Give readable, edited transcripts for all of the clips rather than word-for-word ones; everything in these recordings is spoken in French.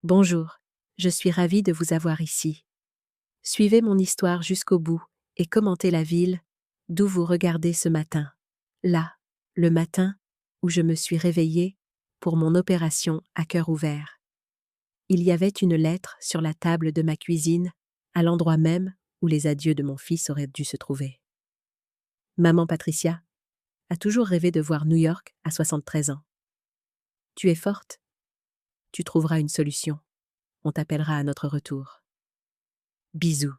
Bonjour, je suis ravie de vous avoir ici. Suivez mon histoire jusqu'au bout et commentez la ville d'où vous regardez ce matin. Là, le matin où je me suis réveillée pour mon opération à cœur ouvert. Il y avait une lettre sur la table de ma cuisine, à l'endroit même où les adieux de mon fils auraient dû se trouver. Maman Patricia a toujours rêvé de voir New York à 73 ans. Tu es forte? Tu trouveras une solution. On t'appellera à notre retour. Bisous.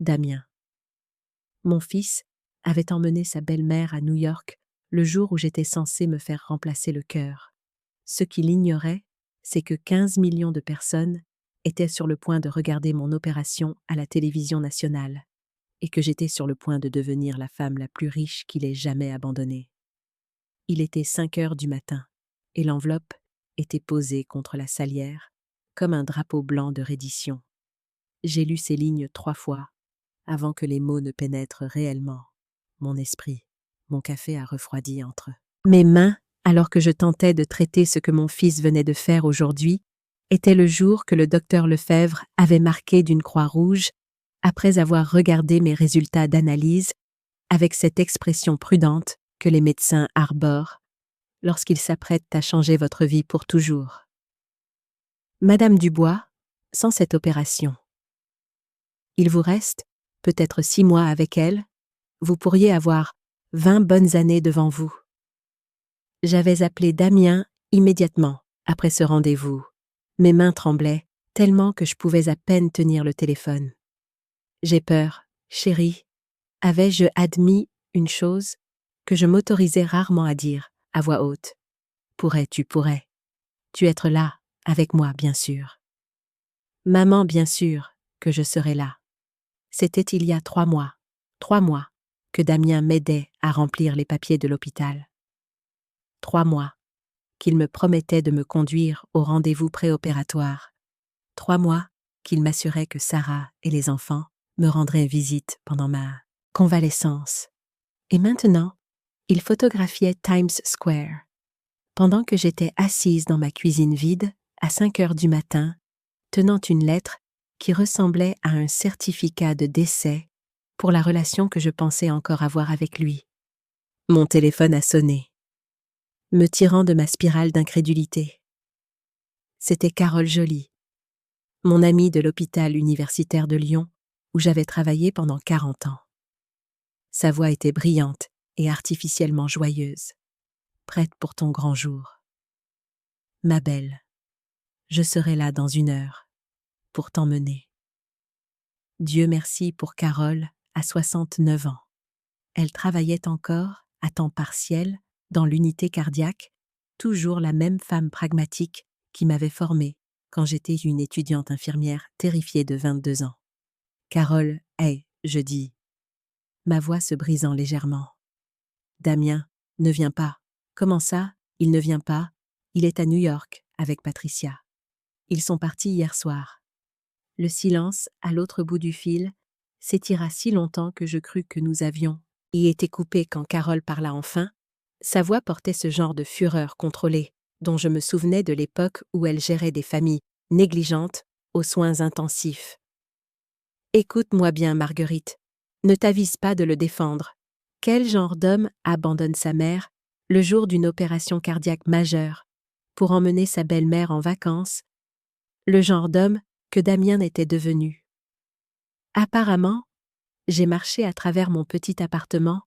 Damien. Mon fils avait emmené sa belle-mère à New York le jour où j'étais censée me faire remplacer le cœur. Ce qu'il ignorait, c'est que 15 millions de personnes étaient sur le point de regarder mon opération à la télévision nationale et que j'étais sur le point de devenir la femme la plus riche qu'il ait jamais abandonnée. Il était 5 heures du matin et l'enveloppe était posée contre la salière comme un drapeau blanc de reddition. J'ai lu ces lignes 3 fois avant que les mots ne pénètrent réellement mon esprit. Mon café a refroidi entre mes mains, alors que je tentais de traiter ce que mon fils venait de faire aujourd'hui, était le jour que le docteur Lefebvre avait marqué d'une croix rouge après avoir regardé mes résultats d'analyse avec cette expression prudente que les médecins arborent lorsqu'ils s'apprêtent à changer votre vie pour toujours. Madame Dubois, sans cette opération, il vous reste peut-être 6 mois avec elle, vous pourriez avoir 20 bonnes années devant vous. J'avais appelé Damien immédiatement après ce rendez-vous. Mes mains tremblaient tellement que je pouvais à peine tenir le téléphone. J'ai peur, chérie. Avais-je admis une chose que je m'autorisais rarement à dire à voix haute? Pourrais-tu être là, avec moi, bien sûr. Maman, bien sûr, que je serais là. C'était il y a 3 mois, que Damien m'aidait à remplir les papiers de l'hôpital. 3 mois, qu'il me promettait de me conduire au rendez-vous préopératoire. 3 mois, qu'il m'assurait que Sarah et les enfants me rendraient visite pendant ma convalescence. Et maintenant, il photographiait Times Square. Pendant que j'étais assise dans ma cuisine vide, à 5 heures du matin, tenant une lettre qui ressemblait à un certificat de décès pour la relation que je pensais encore avoir avec lui. Mon téléphone a sonné, me tirant de ma spirale d'incrédulité. C'était Carole Joly, mon amie de l'hôpital universitaire de Lyon, où j'avais travaillé pendant 40 ans. Sa voix était brillante et artificiellement joyeuse, prête pour ton grand jour. Ma belle, je serai là dans 1 heure, pour t'emmener. Dieu merci pour Carole, à 69 ans. Elle travaillait encore, à temps partiel, dans l'unité cardiaque, toujours la même femme pragmatique qui m'avait formée quand j'étais une étudiante infirmière terrifiée de 22 ans. Carole est, je dis, ma voix se brisant légèrement. Damien ne vient pas. Comment ça, il ne vient pas? Il est à New York avec Patricia. Ils sont partis hier soir. Le silence, à l'autre bout du fil, s'étira si longtemps que je crus que nous avions été coupés quand Carole parla enfin. Sa voix portait ce genre de fureur contrôlée, dont je me souvenais de l'époque où elle gérait des familles négligentes aux soins intensifs. Écoute-moi bien, Marguerite. Ne t'avise pas de le défendre. Quel genre d'homme abandonne sa mère le jour d'une opération cardiaque majeure pour emmener sa belle-mère en vacances? Le genre d'homme que Damien était devenu. Apparemment, j'ai marché à travers mon petit appartement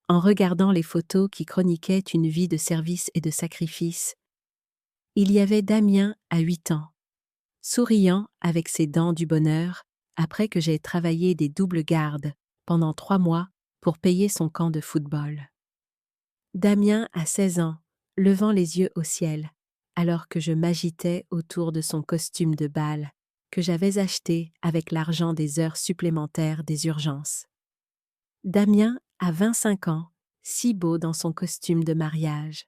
en regardant les photos qui chroniquaient une vie de service et de sacrifice. Il y avait Damien à 8 ans, souriant avec ses dents du bonheur après que j'ai travaillé des doubles gardes pendant 3 mois pour payer son camp de football. Damien à 16 ans, levant les yeux au ciel, alors que je m'agitais autour de son costume de bal que j'avais acheté avec l'argent des heures supplémentaires des urgences. Damien a 25 ans, si beau dans son costume de mariage.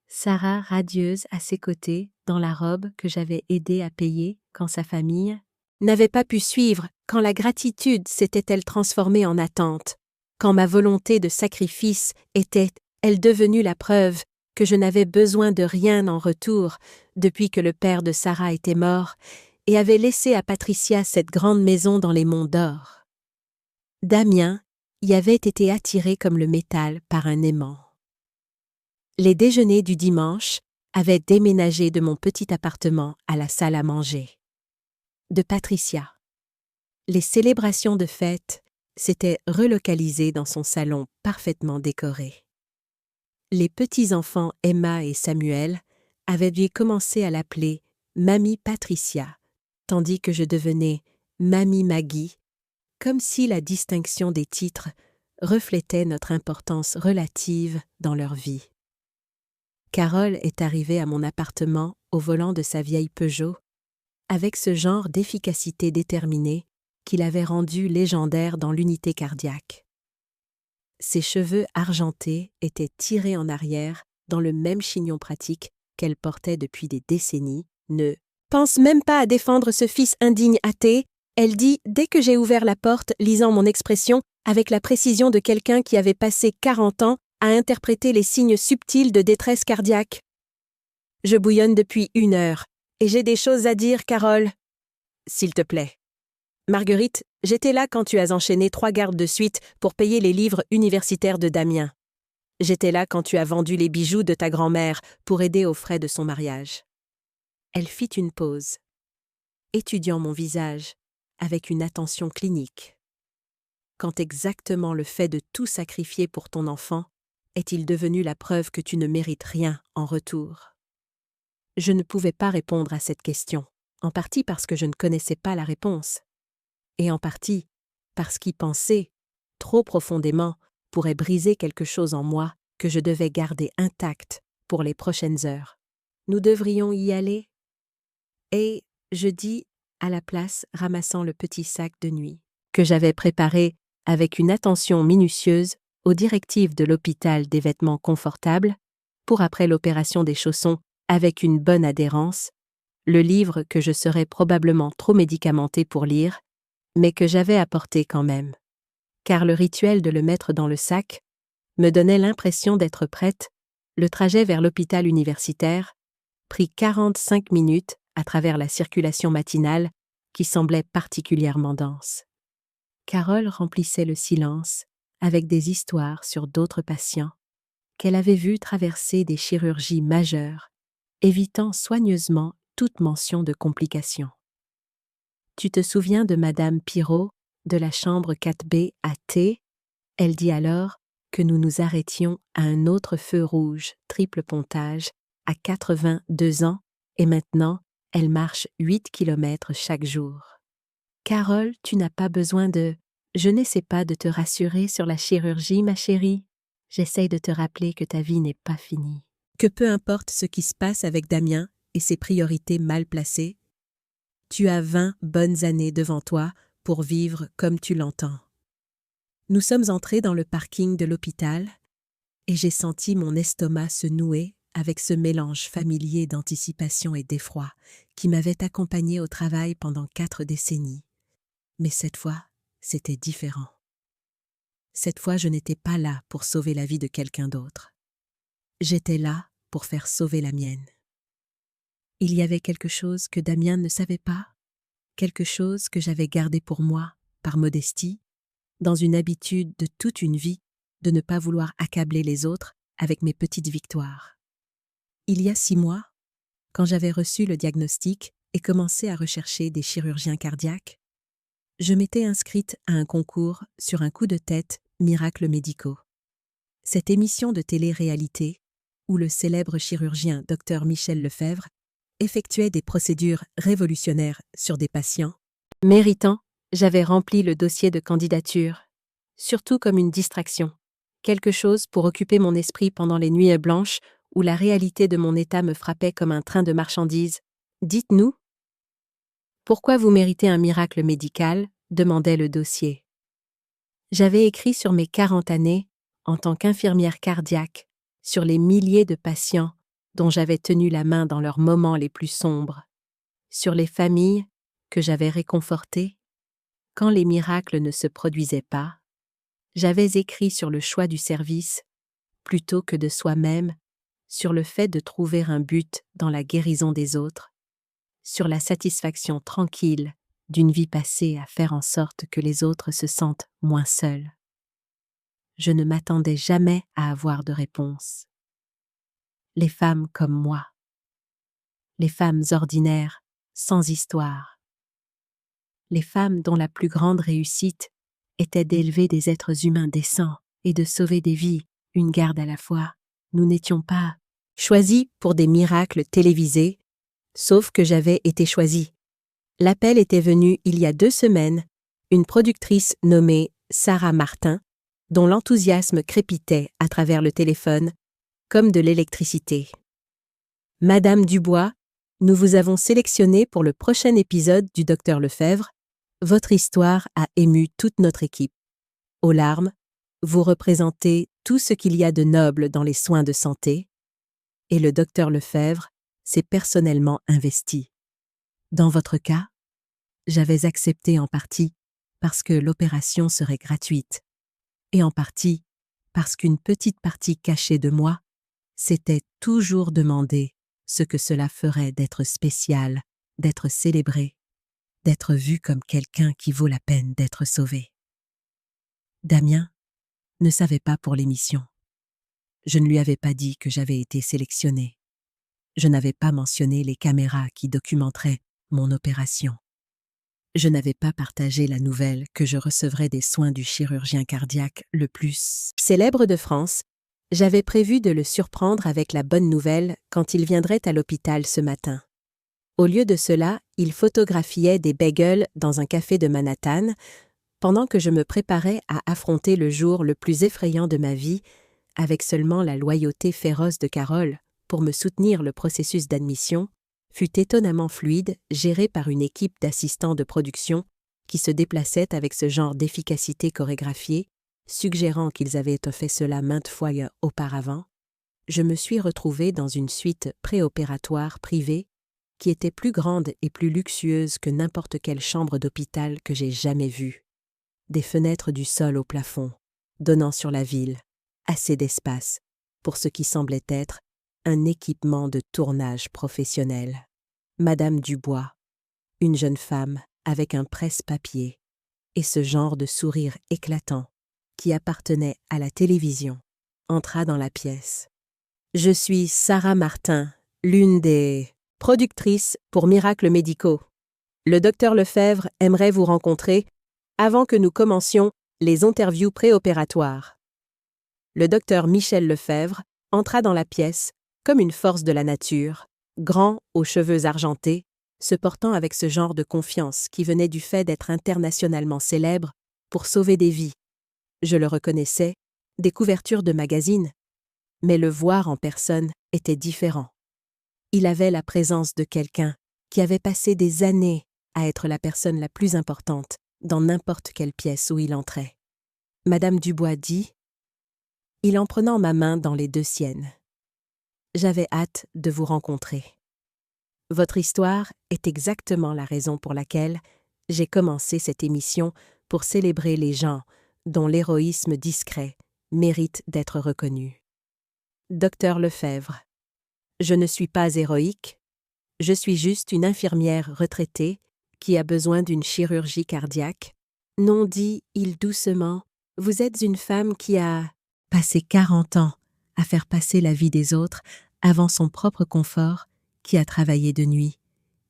Sarah radieuse à ses côtés dans la robe que j'avais aidé à payer quand sa famille n'avait pas pu suivre, quand la gratitude s'était-elle transformée en attente, quand ma volonté de sacrifice était, elle devenue la preuve que je n'avais besoin de rien en retour depuis que le père de Sarah était mort et avait laissé à Patricia cette grande maison dans les monts d'or. Damien y avait été attiré comme le métal par un aimant. Les déjeuners du dimanche avaient déménagé de mon petit appartement à la salle à manger. De Patricia. Les célébrations de fête s'étaient relocalisées dans son salon parfaitement décoré. Les petits-enfants Emma et Samuel avaient dû commencer à l'appeler Mamie Patricia, tandis que je devenais Mamie Maggie, comme si la distinction des titres reflétait notre importance relative dans leur vie. Carole est arrivée à mon appartement au volant de sa vieille Peugeot, avec ce genre d'efficacité déterminée qui l'avait rendue légendaire dans l'unité cardiaque. Ses cheveux argentés étaient tirés en arrière dans le même chignon pratique qu'elle portait depuis des décennies. Ne pense même pas à défendre ce fils indigne athée, elle dit dès que j'ai ouvert la porte, lisant mon expression avec la précision de quelqu'un qui avait passé 40 ans à interpréter les signes subtils de détresse cardiaque. Je bouillonne depuis 1 heure, et j'ai des choses à dire, Carole. S'il te plaît. Marguerite, j'étais là quand tu as enchaîné 3 gardes de suite pour payer les livres universitaires de Damien. J'étais là quand tu as vendu les bijoux de ta grand-mère pour aider aux frais de son mariage. Elle fit une pause, étudiant mon visage avec une attention clinique. Quand exactement le fait de tout sacrifier pour ton enfant est-il devenu la preuve que tu ne mérites rien en retour? Je ne pouvais pas répondre à cette question, en partie parce que je ne connaissais pas la réponse, et en partie parce qu'y penser, trop profondément, pourrait briser quelque chose en moi que je devais garder intact pour les prochaines heures. Nous devrions y aller? Et, je dis, à la place, ramassant le petit sac de nuit, que j'avais préparé avec une attention minutieuse aux directives de l'hôpital des vêtements confortables, pour après l'opération des chaussons avec une bonne adhérence, le livre que je serais probablement trop médicamenté pour lire, mais que j'avais apporté quand même. Car le rituel de le mettre dans le sac me donnait l'impression d'être prête. Le trajet vers l'hôpital universitaire prit 45 minutes à travers la circulation matinale qui semblait particulièrement dense. Carole remplissait le silence avec des histoires sur d'autres patients qu'elle avait vus traverser des chirurgies majeures, évitant soigneusement toute mention de complications. Tu te souviens de Madame Pirot, de la chambre 4B à T? Elle dit alors que nous nous arrêtions à un autre feu rouge, triple pontage, à 82 ans, et maintenant, elle marche 8 kilomètres chaque jour. Carole, tu n'as pas besoin de... Je n'essaie pas de te rassurer sur la chirurgie, ma chérie. J'essaye de te rappeler que ta vie n'est pas finie. Que peu importe ce qui se passe avec Damien et ses priorités mal placées, tu as 20 bonnes années devant toi pour vivre comme tu l'entends. Nous sommes entrés dans le parking de l'hôpital et j'ai senti mon estomac se nouer avec ce mélange familier d'anticipation et d'effroi qui m'avait accompagné au travail pendant 4 décennies. Mais cette fois, c'était différent. Cette fois, je n'étais pas là pour sauver la vie de quelqu'un d'autre. J'étais là pour faire sauver la mienne. Il y avait quelque chose que Damien ne savait pas, quelque chose que j'avais gardé pour moi, par modestie, dans une habitude de toute une vie de ne pas vouloir accabler les autres avec mes petites victoires. Il y a 6 mois, quand j'avais reçu le diagnostic et commencé à rechercher des chirurgiens cardiaques, je m'étais inscrite à un concours sur un coup de tête Miracles médicaux. Cette émission de télé-réalité, où le célèbre chirurgien Dr Michel Lefebvre effectuait des procédures révolutionnaires sur des patients. Méritant, j'avais rempli le dossier de candidature, surtout comme une distraction, quelque chose pour occuper mon esprit pendant les nuits blanches où la réalité de mon état me frappait comme un train de marchandises. « Dites-nous. »« Pourquoi vous méritez un miracle médical ?» demandait le dossier. J'avais écrit sur mes 40 années, en tant qu'infirmière cardiaque, sur les milliers de patients dont j'avais tenu la main dans leurs moments les plus sombres, sur les familles que j'avais réconfortées. Quand les miracles ne se produisaient pas, j'avais écrit sur le choix du service plutôt que de soi-même sur le fait de trouver un but dans la guérison des autres, sur la satisfaction tranquille d'une vie passée à faire en sorte que les autres se sentent moins seuls. Je ne m'attendais jamais à avoir de réponse. Les femmes comme moi. Les femmes ordinaires, sans histoire. Les femmes dont la plus grande réussite était d'élever des êtres humains décents et de sauver des vies, une garde à la fois. Nous n'étions pas choisis pour des miracles télévisés, sauf que j'avais été choisie. L'appel était venu il y a 2 semaines, une productrice nommée Sarah Martin, dont l'enthousiasme crépitait à travers le téléphone, comme de l'électricité. Madame Dubois, nous vous avons sélectionné pour le prochain épisode du Docteur Lefebvre. Votre histoire a ému toute notre équipe. Aux larmes, vous représentez tout ce qu'il y a de noble dans les soins de santé, et le Docteur Lefebvre s'est personnellement investi. Dans votre cas, j'avais accepté en partie parce que l'opération serait gratuite, et en partie parce qu'une petite partie cachée de moi s'était toujours demandé ce que cela ferait d'être spécial, d'être célébré, d'être vu comme quelqu'un qui vaut la peine d'être sauvé. Damien ne savait pas pour l'émission. Je ne lui avais pas dit que j'avais été sélectionnée. Je n'avais pas mentionné les caméras qui documenteraient mon opération. Je n'avais pas partagé la nouvelle que je recevrais des soins du chirurgien cardiaque le plus célèbre de France. J'avais prévu de le surprendre avec la bonne nouvelle quand il viendrait à l'hôpital ce matin. Au lieu de cela, il photographiait des bagels dans un café de Manhattan, pendant que je me préparais à affronter le jour le plus effrayant de ma vie, avec seulement la loyauté féroce de Carole pour me soutenir. Le processus d'admission fut étonnamment fluide, géré par une équipe d'assistants de production qui se déplaçaient avec ce genre d'efficacité chorégraphiée, suggérant qu'ils avaient fait cela maintes fois auparavant. Je me suis retrouvée dans une suite préopératoire privée qui était plus grande et plus luxueuse que n'importe quelle chambre d'hôpital que j'ai jamais vue. Des fenêtres du sol au plafond, donnant sur la ville, assez d'espace pour ce qui semblait être un équipement de tournage professionnel. Madame Dubois, une jeune femme avec un presse-papier et ce genre de sourire éclatant qui appartenait à la télévision, entra dans la pièce. « Je suis Sarah Martin, l'une des productrices pour Miracles Médicaux. Le docteur Lefebvre aimerait vous rencontrer avant que nous commencions les interviews préopératoires. » Le docteur Michel Lefebvre entra dans la pièce comme une force de la nature, grand aux cheveux argentés, se portant avec ce genre de confiance qui venait du fait d'être internationalement célèbre pour sauver des vies. Je le reconnaissais, des couvertures de magazines, mais le voir en personne était différent. Il avait la présence de quelqu'un qui avait passé des années à être la personne la plus importante dans n'importe quelle pièce où il entrait. Madame Dubois dit, il en prenant ma main dans les 2 siennes. J'avais hâte de vous rencontrer. Votre histoire est exactement la raison pour laquelle j'ai commencé cette émission pour célébrer les gens dont l'héroïsme discret mérite d'être reconnu. Docteur Lefebvre, je ne suis pas héroïque, je suis juste une infirmière retraitée qui a besoin d'une chirurgie cardiaque. Non, dit-il doucement, vous êtes une femme qui a passé 40 ans à faire passer la vie des autres avant son propre confort, qui a travaillé de nuit,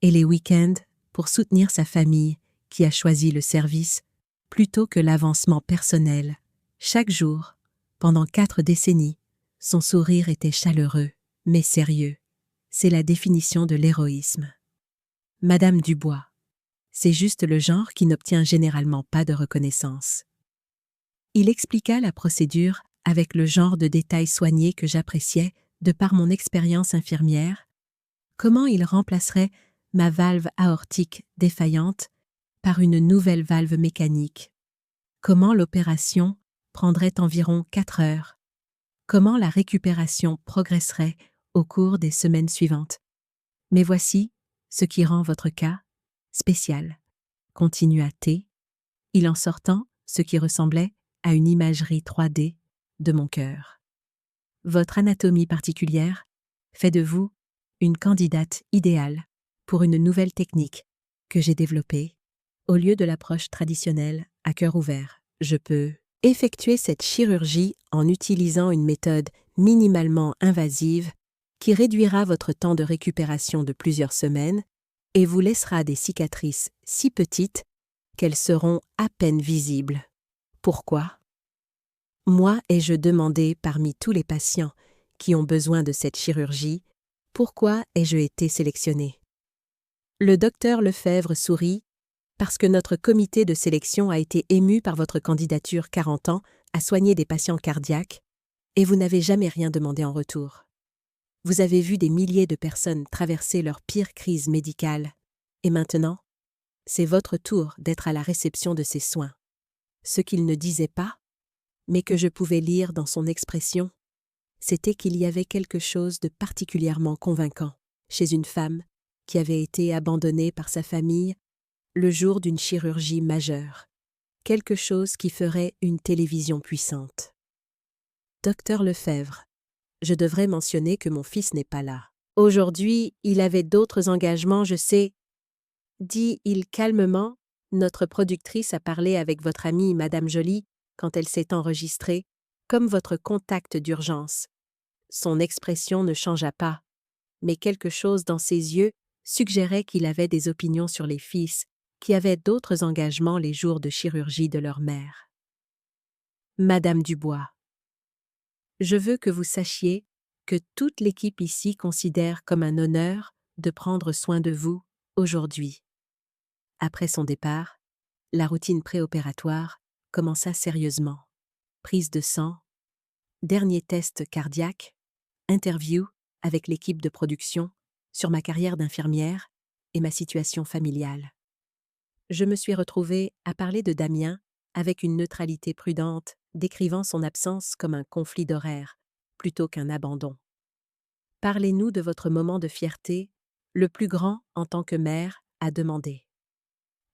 et les week-ends pour soutenir sa famille, qui a choisi le service plutôt que l'avancement personnel. Chaque jour, pendant 4 décennies, son sourire était chaleureux, mais sérieux. C'est la définition de l'héroïsme. Madame Dubois, c'est juste le genre qui n'obtient généralement pas de reconnaissance. Il expliqua la procédure avec le genre de détails soignés que j'appréciais de par mon expérience infirmière, comment il remplacerait ma valve aortique défaillante par une nouvelle valve mécanique, comment l'opération prendrait environ 4 heures, comment la récupération progresserait au cours des semaines suivantes. Mais voici ce qui rend votre cas spécial, continua T, il en sortant ce qui ressemblait à une imagerie 3D de mon cœur. Votre anatomie particulière fait de vous une candidate idéale pour une nouvelle technique que j'ai développée. Au lieu de l'approche traditionnelle à cœur ouvert, je peux effectuer cette chirurgie en utilisant une méthode minimalement invasive qui réduira votre temps de récupération de plusieurs semaines et vous laissera des cicatrices si petites qu'elles seront à peine visibles. Pourquoi? Moi ai-je demandé parmi tous les patients qui ont besoin de cette chirurgie, pourquoi ai-je été sélectionné? Le docteur Lefebvre sourit parce que notre comité de sélection a été ému par votre candidature 40 ans à soigner des patients cardiaques et vous n'avez jamais rien demandé en retour. Vous avez vu des milliers de personnes traverser leur pire crise médicale et maintenant, c'est votre tour d'être à la réception de ces soins. Ce qu'il ne disait pas, mais que je pouvais lire dans son expression, c'était qu'il y avait quelque chose de particulièrement convaincant chez une femme qui avait été abandonnée par sa famille le jour d'une chirurgie majeure, quelque chose qui ferait une télévision puissante. Docteur Lefebvre, je devrais mentionner que mon fils n'est pas là. Aujourd'hui, il avait d'autres engagements, je sais, dit-il calmement. Notre productrice a parlé avec votre amie Madame Joly quand elle s'est enregistrée, comme votre contact d'urgence. Son expression ne changea pas, mais quelque chose dans ses yeux suggérait qu'il avait des opinions sur les fils qui avaient d'autres engagements les jours de chirurgie de leur mère. Madame Dubois, je veux que vous sachiez que toute l'équipe ici considère comme un honneur de prendre soin de vous aujourd'hui. Après son départ, la routine préopératoire commença sérieusement. Prise de sang, dernier test cardiaque, interview avec l'équipe de production sur ma carrière d'infirmière et ma situation familiale. Je me suis retrouvée à parler de Damien avec une neutralité prudente, décrivant son absence comme un conflit d'horaire plutôt qu'un abandon. Parlez-nous de votre moment de fierté, le plus grand en tant que mère, a demandé.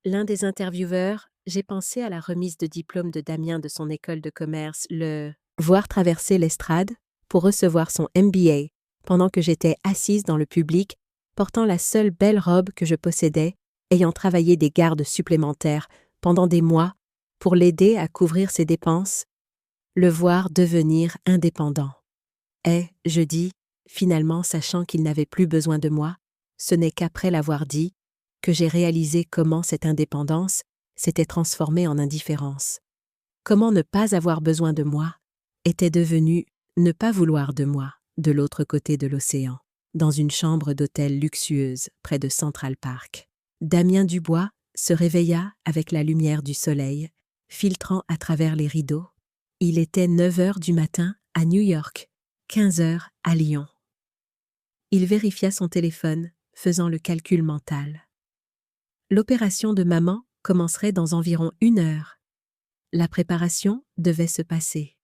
L'un des intervieweurs, j'ai pensé à la remise de diplôme de Damien de son école de commerce, le voir traverser l'estrade pour recevoir son MBA, pendant que j'étais assise dans le public, portant la seule belle robe que je possédais, ayant travaillé des gardes supplémentaires pendant des mois pour l'aider à couvrir ses dépenses, le voir devenir indépendant. Et, je dis, finalement sachant qu'il n'avait plus besoin de moi, ce n'est qu'après l'avoir dit que j'ai réalisé comment cette indépendance s'était transformée en indifférence. Comment ne pas avoir besoin de moi était devenu ne pas vouloir de moi de l'autre côté de l'océan, dans une chambre d'hôtel luxueuse près de Central Park. Damien Dubois se réveilla avec la lumière du soleil, filtrant à travers les rideaux. Il était 9 heures du matin à New York, 15 heures à Lyon. Il vérifia son téléphone, faisant le calcul mental. L'opération de maman commencerait dans environ 1 heure. La préparation devait se passer.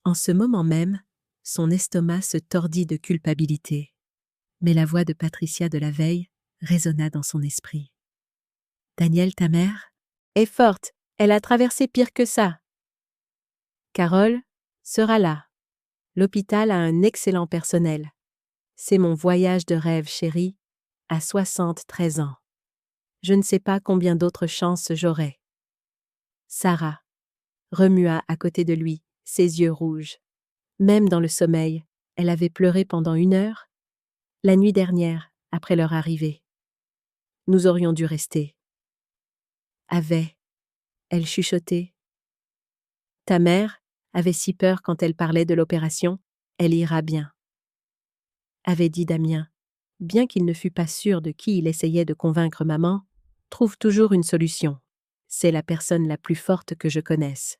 En ce moment même, son estomac se tordit de culpabilité. Mais la voix de Patricia de la veille résonna dans son esprit. « Daniel, ta mère, est forte, elle a traversé pire que ça. Carole sera là. L'hôpital a un excellent personnel. C'est mon voyage de rêve, chérie, à 73 ans. Je ne sais pas combien d'autres chances j'aurai. » Sarah remua à côté de lui, ses yeux rouges. Même dans le sommeil, elle avait pleuré pendant 1 heure, la nuit dernière, après leur arrivée. Nous aurions dû rester. Elle chuchotait. Ta mère avait si peur quand elle parlait de l'opération, elle ira bien. Avait dit Damien, bien qu'il ne fût pas sûr de qui il essayait de convaincre maman, trouve toujours une solution. C'est la personne la plus forte que je connaisse.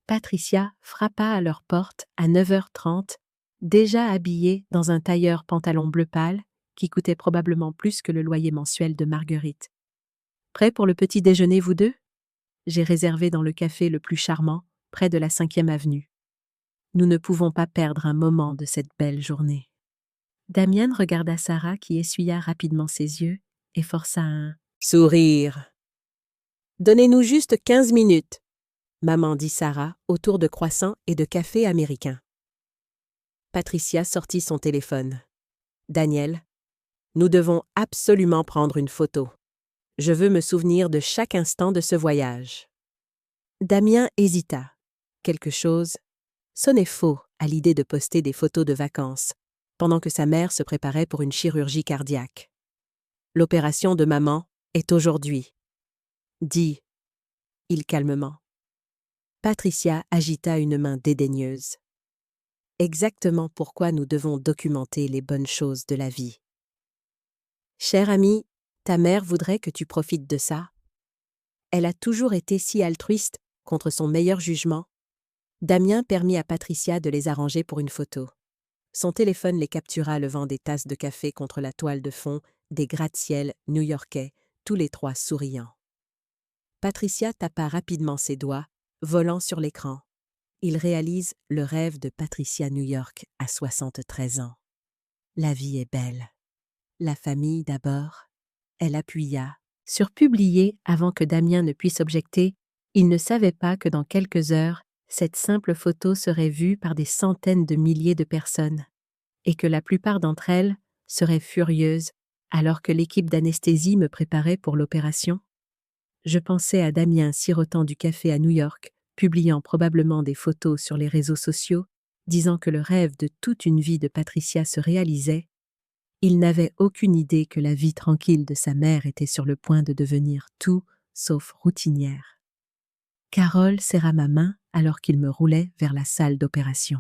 Patricia frappa à leur porte à 9h30, déjà habillée dans un tailleur pantalon bleu pâle qui coûtait probablement plus que le loyer mensuel de Marguerite. Prêts pour le petit déjeuner, vous deux? J'ai réservé dans le café le plus charmant, près de la 5e avenue. Nous ne pouvons pas perdre un moment de cette belle journée. Damien regarda Sarah qui essuya rapidement ses yeux et força un sourire. Donnez-nous juste 15 minutes. Maman dit Sarah, autour de croissants et de café américain. Patricia sortit son téléphone. Daniel, nous devons absolument prendre une photo. Je veux me souvenir de chaque instant de ce voyage. Damien hésita. Quelque chose sonnait faux à l'idée de poster des photos de vacances, pendant que sa mère se préparait pour une chirurgie cardiaque. L'opération de maman est aujourd'hui, dit-il calmement. Patricia agita une main dédaigneuse. Exactement pourquoi nous devons documenter les bonnes choses de la vie. Cher ami, ta mère voudrait que tu profites de ça. Elle a toujours été si altruiste contre son meilleur jugement. Damien permit à Patricia de les arranger pour une photo. Son téléphone les captura levant des tasses de café contre la toile de fond des gratte-ciel new-yorkais, tous les trois souriants. Patricia tapa rapidement ses doigts, volant sur l'écran. Il réalise le rêve de Patricia New York à 73 ans. La vie est belle. La famille d'abord. Elle appuya sur publier avant que Damien ne puisse objecter. Il ne savait pas que dans quelques heures, cette simple photo serait vue par des centaines de milliers de personnes et que la plupart d'entre elles seraient furieuses alors que l'équipe d'anesthésie me préparait pour l'opération. Je pensais à Damien sirotant du café à New York, publiant probablement des photos sur les réseaux sociaux, disant que le rêve de toute une vie de Patricia se réalisait. Il n'avait aucune idée que la vie tranquille de sa mère était sur le point de devenir tout sauf routinière. Carole serra ma main alors qu'il me roulait vers la salle d'opération.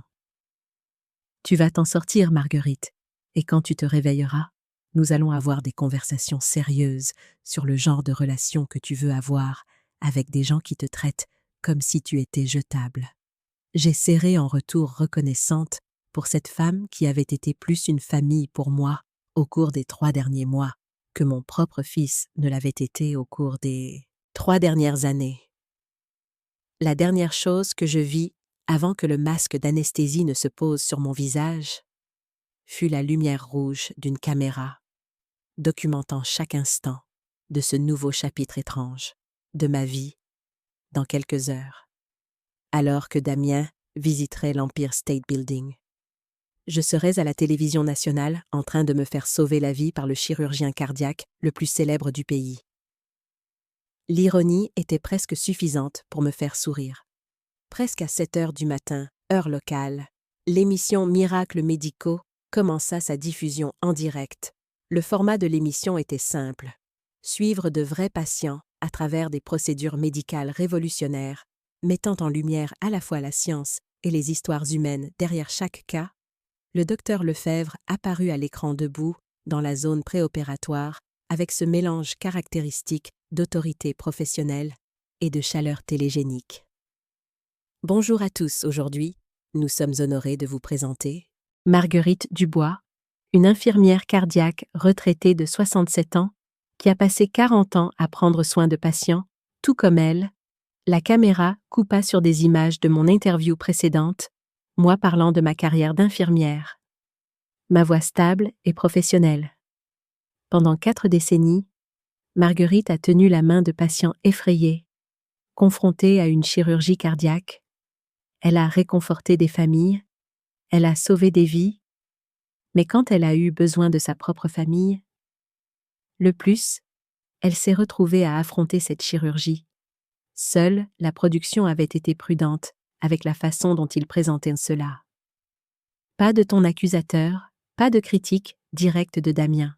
« Tu vas t'en sortir, Marguerite, et quand tu te réveilleras, nous allons avoir des conversations sérieuses sur le genre de relation que tu veux avoir avec des gens qui te traitent comme si tu étais jetable. » J'ai serré en retour reconnaissante pour cette femme qui avait été plus une famille pour moi au cours des 3 derniers mois que mon propre fils ne l'avait été au cours des 3 dernières années. La dernière chose que je vis avant que le masque d'anesthésie ne se pose sur mon visage fut la lumière rouge d'une caméra, documentant chaque instant de ce nouveau chapitre étrange de ma vie dans quelques heures, alors que Damien visiterait l'Empire State Building. Je serais à la télévision nationale en train de me faire sauver la vie par le chirurgien cardiaque le plus célèbre du pays. L'ironie était presque suffisante pour me faire sourire. Presque à 7 heures du matin, heure locale, l'émission Miracles médicaux commença sa diffusion en direct. Le format de l'émission était simple. Suivre de vrais patients à travers des procédures médicales révolutionnaires, mettant en lumière à la fois la science et les histoires humaines derrière chaque cas. Le docteur Lefebvre apparut à l'écran debout, dans la zone préopératoire, avec ce mélange caractéristique d'autorité professionnelle et de chaleur télégénique. Bonjour à tous, aujourd'hui, nous sommes honorés de vous présenter Marguerite Dubois, une infirmière cardiaque retraitée de 67 ans qui a passé 40 ans à prendre soin de patients, tout comme elle. La caméra coupa sur des images de mon interview précédente, moi parlant de ma carrière d'infirmière. Ma voix stable et professionnelle. Pendant 4 décennies, Marguerite a tenu la main de patients effrayés, confrontés à une chirurgie cardiaque. Elle a réconforté des familles, elle a sauvé des vies, mais quand elle a eu besoin de sa propre famille, le plus, elle s'est retrouvée à affronter cette chirurgie. Seule, la production avait été prudente avec la façon dont il présentait cela. Pas de ton accusateur, pas de critique directe de Damien.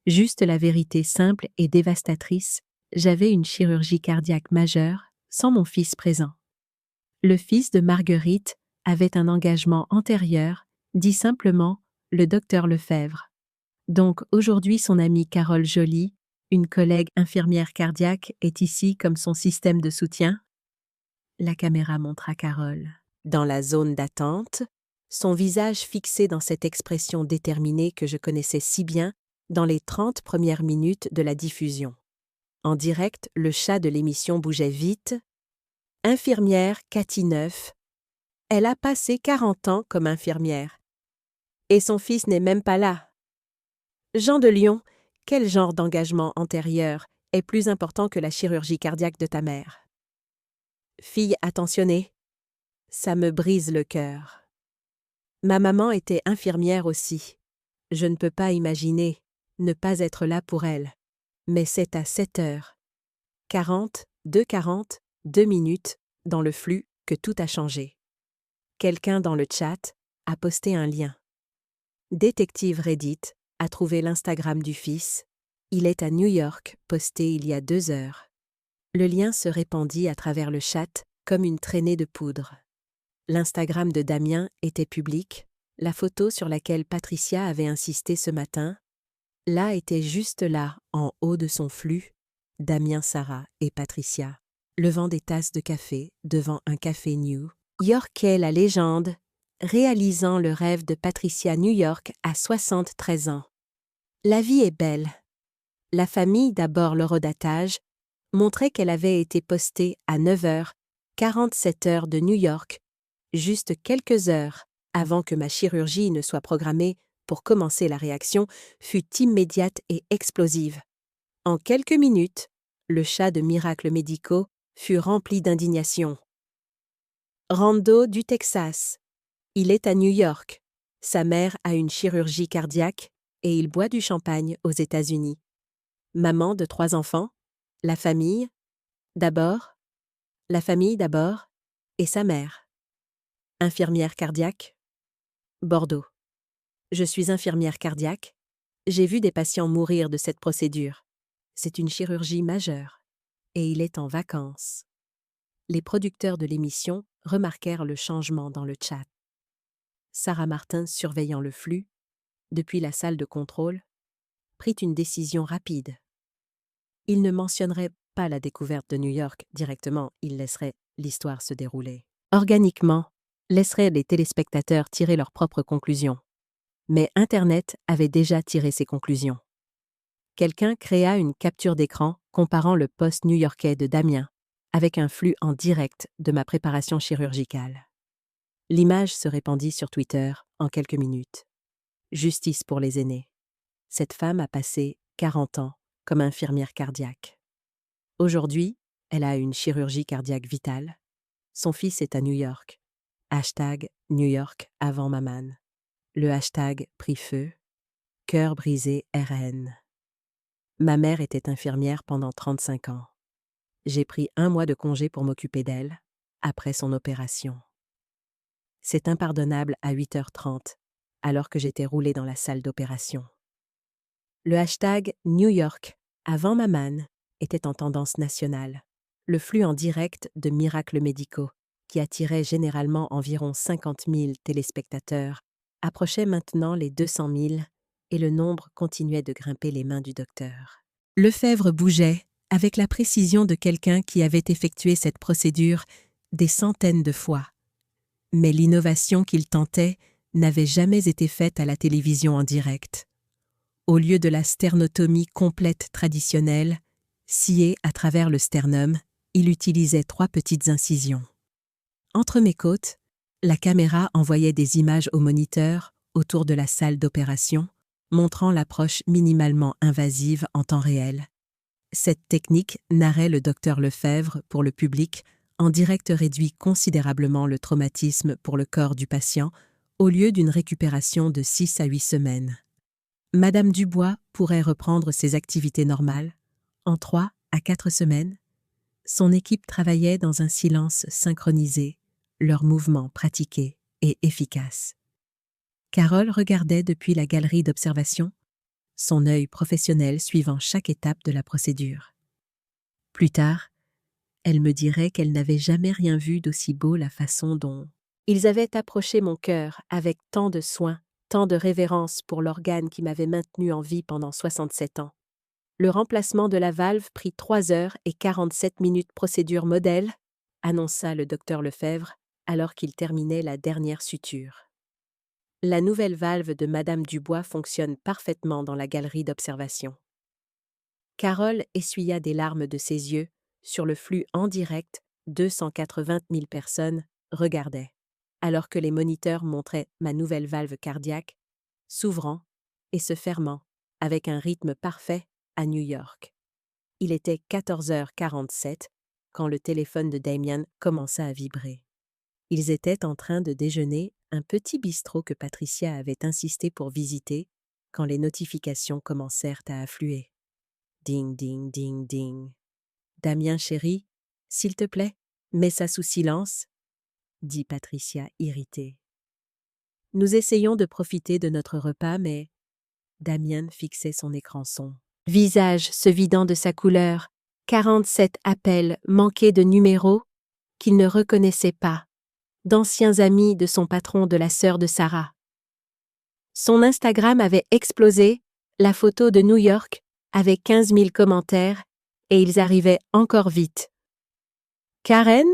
Juste la vérité simple et dévastatrice, j'avais une chirurgie cardiaque majeure sans mon fils présent. Le fils de Marguerite avait un engagement antérieur, dit simplement le docteur Lefebvre. Donc aujourd'hui son amie Carole Joly, une collègue infirmière cardiaque, est ici comme son système de soutien. La caméra montra Carole. Dans la zone d'attente, son visage fixé dans cette expression déterminée que je connaissais si bien dans les 30 premières minutes de la diffusion. En direct, le chat de l'émission bougeait vite. Infirmière Cathy Neuf. Elle a passé 40 ans comme infirmière. Et son fils n'est même pas là. Jean de Lion, quel genre d'engagement antérieur est plus important que la chirurgie cardiaque de ta mère? Fille attentionnée, ça me brise le cœur. Ma maman était infirmière aussi. Je ne peux pas imaginer ne pas être là pour elle. Mais c'est à 7h40, 2 minutes, dans le flux, que tout a changé. Quelqu'un dans le chat a posté un lien. Détective Reddit a trouvé l'Instagram du fils. Il est à New York, posté il y a 2 heures. Le lien se répandit à travers le chat comme une traînée de poudre. L'Instagram de Damien était public. La photo sur laquelle Patricia avait insisté ce matin, là était juste là, en haut de son flux, Damien, Sarah et Patricia, levant des tasses de café devant un café New Yorkais, la légende, réalisant le rêve de Patricia New York à 73 ans. La vie est belle. La famille, d'abord l'horodatage, montrait qu'elle avait été postée à 9h47 de New York, juste quelques heures avant que ma chirurgie ne soit programmée pour commencer. La réaction fut immédiate et explosive. En quelques minutes, le chat de Miracles Médicaux fut rempli d'indignation. Rando du Texas. Il est à New York. Sa mère a une chirurgie cardiaque et il boit du champagne aux États-Unis. Maman de 3 enfants. La famille d'abord. La famille d'abord. Et sa mère. Infirmière cardiaque. Bordeaux. Je suis infirmière cardiaque. J'ai vu des patients mourir de cette procédure. C'est une chirurgie majeure. Et il est en vacances. Les producteurs de l'émission remarquèrent le changement dans le chat. Sarah Martin, surveillant le flux, depuis la salle de contrôle, prit une décision rapide. Il ne mentionnerait pas la découverte de New York directement, il laisserait l'histoire se dérouler. Organiquement, laisserait les téléspectateurs tirer leurs propres conclusions. Mais Internet avait déjà tiré ses conclusions. Quelqu'un créa une capture d'écran comparant le post new-yorkais de Damien avec un flux en direct de ma préparation chirurgicale. L'image se répandit sur Twitter en quelques minutes. Justice pour les aînés. Cette femme a passé 40 ans comme infirmière cardiaque. Aujourd'hui, elle a une chirurgie cardiaque vitale. Son fils est à New York. Hashtag New York avant Maman. Le hashtag prit feu. Cœur brisé RN. Ma mère était infirmière pendant 35 ans. J'ai pris 1 mois de congé pour m'occuper d'elle, après son opération. C'est impardonnable à 8h30, alors que j'étais roulée dans la salle d'opération. Le hashtag New York, avant Maman, était en tendance nationale. Le flux en direct de Miracles Médicaux, qui attirait généralement environ 50 000 téléspectateurs, approchait maintenant les 200 000 et le nombre continuait de grimper les mains du docteur. Lefebvre bougeait avec la précision de quelqu'un qui avait effectué cette procédure des centaines de fois. Mais l'innovation qu'il tentait n'avait jamais été faite à la télévision en direct. Au lieu de la sternotomie complète traditionnelle, sciée à travers le sternum, il utilisait 3 petites incisions. Entre mes côtes, la caméra envoyait des images au moniteur autour de la salle d'opération, montrant l'approche minimalement invasive en temps réel. Cette technique, narrait le docteur Lefebvre pour le public, en direct réduit considérablement le traumatisme pour le corps du patient, au lieu d'une récupération de 6 à 8 semaines. Madame Dubois pourrait reprendre ses activités normales en 3 à 4 semaines. Son équipe travaillait dans un silence synchronisé, leurs mouvements pratiqués et efficaces. Carole regardait depuis la galerie d'observation, son œil professionnel suivant chaque étape de la procédure. Plus tard, elle me dirait qu'elle n'avait jamais rien vu d'aussi beau, la façon dont ils avaient approché mon cœur avec tant de soin, tant de révérence pour l'organe qui m'avait maintenu en vie pendant 67 ans. Le remplacement de la valve prit 3h47 procédure modèle, annonça le docteur Lefebvre alors qu'il terminait la dernière suture. La nouvelle valve de Madame Dubois fonctionne parfaitement dans la galerie d'observation. Carole essuya des larmes de ses yeux. Sur le flux en direct, 280 000 personnes regardaient, alors que les moniteurs montraient ma nouvelle valve cardiaque, s'ouvrant et se fermant avec un rythme parfait à New York. Il était 14h47 quand le téléphone de Damien commença à vibrer. Ils étaient en train de déjeuner un petit bistrot que Patricia avait insisté pour visiter quand les notifications commencèrent à affluer. Ding, ding, ding, ding. Damien chéri, s'il te plaît, mets ça sous silence, dit Patricia irritée. Nous essayons de profiter de notre repas, mais Damien fixait son écran son. Visage se vidant de sa couleur, 47 appels manqués de numéros qu'il ne reconnaissait pas, d'anciens amis de son patron de la sœur de Sarah. Son Instagram avait explosé, la photo de New York avait 15 000 commentaires et ils arrivaient encore vite. Karen,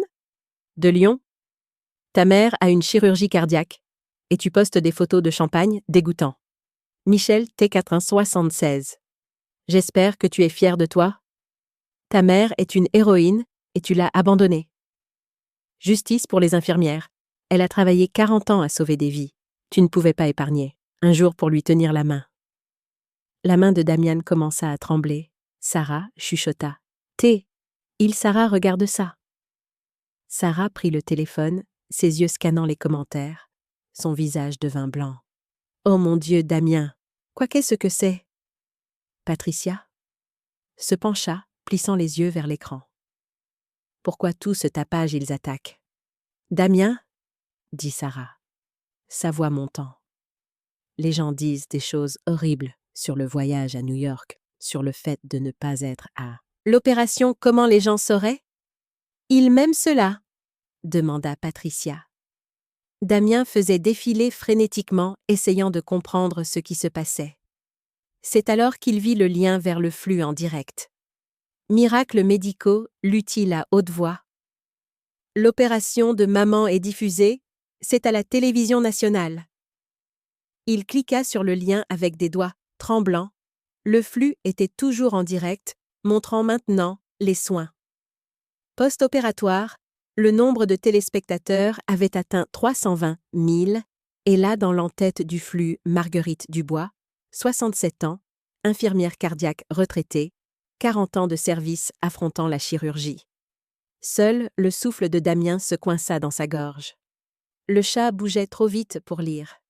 de Lyon, ta mère a une chirurgie cardiaque et tu postes des photos de champagne dégoûtant. Michel T476. J'espère que tu es fier de toi. Ta mère est une héroïne et tu l'as abandonnée. Justice pour les infirmières. Elle a travaillé 40 ans à sauver des vies. Tu ne pouvais pas épargner. Un jour pour lui tenir la main. La main de Damian commença à trembler. Sarah chuchota. Sarah, regarde ça. Sarah prit le téléphone, ses yeux scannant les commentaires. Son visage devint blanc. Oh mon Dieu, Damien, qu'est-ce que c'est? Patricia se pencha, plissant les yeux vers l'écran. Pourquoi tout ce tapage ils attaquent? Damien, dit Sarah, sa voix montant. Les gens disent des choses horribles sur le voyage à New York, sur le fait de ne pas être à l'opération. Comment les gens sauraient? Ils m'aiment cela, demanda Patricia. Damien faisait défiler frénétiquement, essayant de comprendre ce qui se passait. C'est alors qu'il vit le lien vers le flux en direct. Miracles médicaux, lut-il à haute voix. L'opération de maman est diffusée, c'est à la télévision nationale. Il cliqua sur le lien avec des doigts tremblants. Le flux était toujours en direct, montrant maintenant les soins. Post-opératoire, le nombre de téléspectateurs avait atteint 320 000, et là dans l'entête du flux Marguerite Dubois, 67 ans, infirmière cardiaque retraitée, 40 ans de service affrontant la chirurgie. Seul le souffle de Damien se coinça dans sa gorge. Le chat bougeait trop vite pour lire.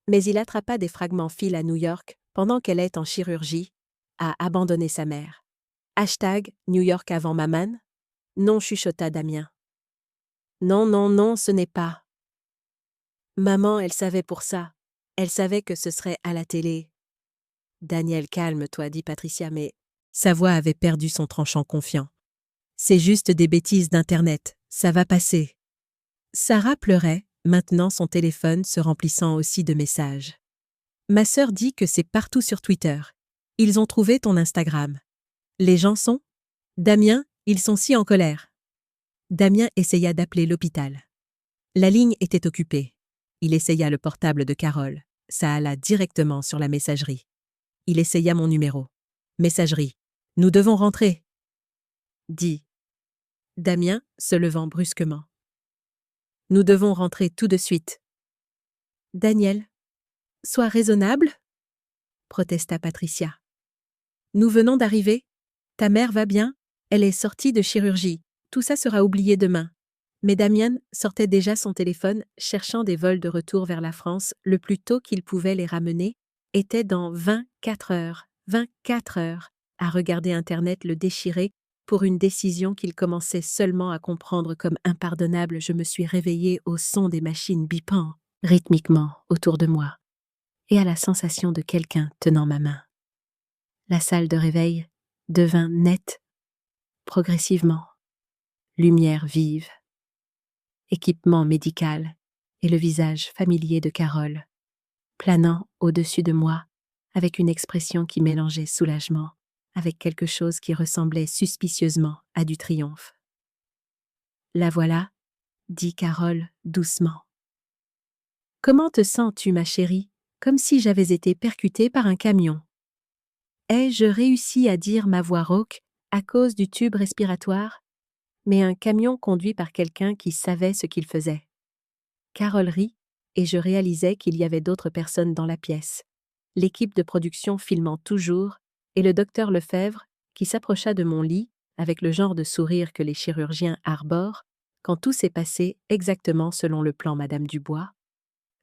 Mais il attrapa des fragments fil à New York pendant qu'elle est en chirurgie, a abandonné sa mère. Hashtag New York avant Maman? Non, chuchota Damien. Non, non, non, ce n'est pas. Maman, elle savait pour ça. Elle savait que ce serait à la télé. Daniel, calme-toi, dit Patricia, mais sa voix avait perdu son tranchant confiant. C'est juste des bêtises d'Internet, ça va passer. Sarah pleurait, maintenant son téléphone se remplissant aussi de messages. Ma sœur dit que c'est partout sur Twitter. Ils ont trouvé ton Instagram. Les gens sont? Damien, ils sont si en colère. Damien essaya d'appeler l'hôpital. La ligne était occupée. Il essaya le portable de Carole. Ça alla directement sur la messagerie. Il essaya mon numéro. Messagerie. Nous devons rentrer. Dit Damien, se levant brusquement. Nous devons rentrer tout de suite. Daniel, sois raisonnable, protesta Patricia. Nous venons d'arriver. Ta mère va bien, elle est sortie de chirurgie. Tout ça sera oublié demain. Mais Damien sortait déjà son téléphone, cherchant des vols de retour vers la France le plus tôt qu'il pouvait les ramener, était dans 24 heures, à regarder Internet le déchirer pour une décision qu'il commençait seulement à comprendre comme impardonnable. Je me suis réveillée au son des machines bipant rythmiquement autour de moi et à la sensation de quelqu'un tenant ma main. La salle de réveil devint nette, progressivement, lumière vive, équipement médical et le visage familier de Carole, planant au-dessus de moi avec une expression qui mélangeait soulagement avec quelque chose qui ressemblait suspicieusement à du triomphe. La voilà, dit Carole doucement. Comment te sens-tu, ma chérie, comme si j'avais été percutée par un camion? Ai-je réussi à dire ma voix rauque à cause du tube respiratoire? Mais un camion conduit par quelqu'un qui savait ce qu'il faisait. Carole rit, et je réalisais qu'il y avait d'autres personnes dans la pièce. L'équipe de production filmant toujours, et le docteur Lefebvre, qui s'approcha de mon lit, avec le genre de sourire que les chirurgiens arborent, quand tout s'est passé exactement selon le plan Madame Dubois.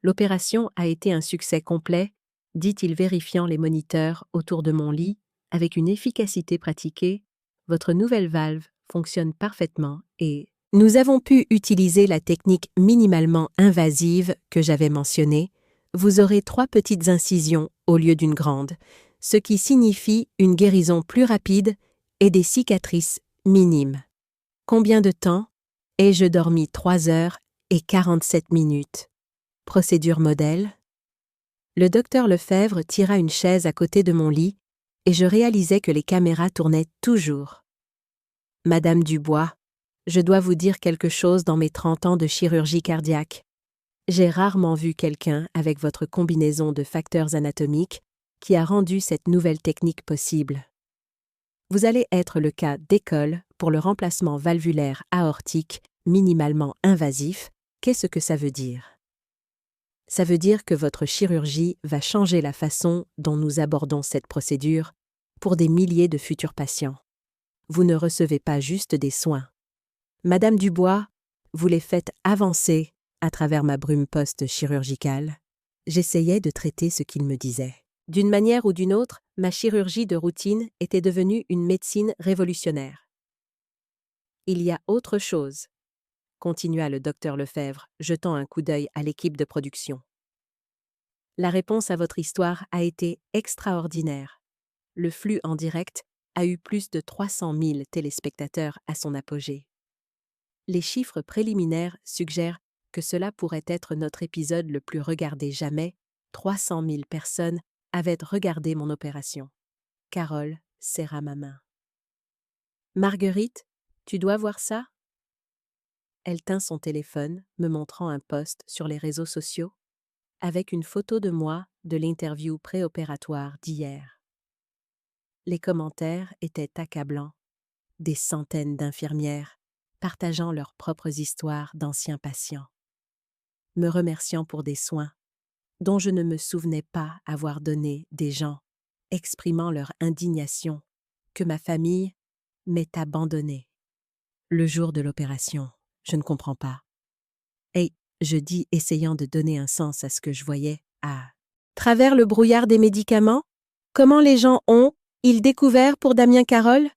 L'opération a été un succès complet, dit-il vérifiant les moniteurs autour de mon lit, avec une efficacité pratiquée. Votre nouvelle valve fonctionne parfaitement et nous avons pu utiliser la technique minimalement invasive que j'avais mentionnée. Vous aurez 3 petites incisions au lieu d'une grande, ce qui signifie une guérison plus rapide et des cicatrices minimes. Combien de temps? Ai-je dormi 3 heures et 47 minutes. Procédure modèle. Le docteur Lefebvre tira une chaise à côté de mon lit et je réalisais que les caméras tournaient toujours. Madame Dubois, je dois vous dire quelque chose dans mes 30 ans de chirurgie cardiaque. J'ai rarement vu quelqu'un avec votre combinaison de facteurs anatomiques qui a rendu cette nouvelle technique possible. Vous allez être le cas d'école pour le remplacement valvulaire aortique minimalement invasif. Qu'est-ce que ça veut dire? Ça veut dire que votre chirurgie va changer la façon dont nous abordons cette procédure pour des milliers de futurs patients. Vous ne recevez pas juste des soins. Madame Dubois, vous les faites avancer à travers ma brume post-chirurgicale. J'essayais de traiter ce qu'il me disait. D'une manière ou d'une autre, ma chirurgie de routine était devenue une médecine révolutionnaire. Il y a autre chose, continua le docteur Lefebvre, jetant un coup d'œil à l'équipe de production. La réponse à votre histoire a été extraordinaire. Le flux en direct a eu plus de 300 000 téléspectateurs à son apogée. Les chiffres préliminaires suggèrent que cela pourrait être notre épisode le plus regardé jamais. 300 000 personnes avaient regardé mon opération. Carole serra ma main. Marguerite, tu dois voir ça? Elle tint son téléphone, me montrant un post sur les réseaux sociaux, avec une photo de moi de l'interview préopératoire d'hier. Les commentaires étaient accablants. Des centaines d'infirmières partageant leurs propres histoires d'anciens patients, me remerciant pour des soins dont je ne me souvenais pas avoir donné, des gens exprimant leur indignation que ma famille m'ait abandonnée. Le jour de l'opération, je ne comprends pas. Et je dis, essayant de donner un sens à ce que je voyais, à travers le brouillard des médicaments, comment les gens ont-ils découvert pour Damien Carole?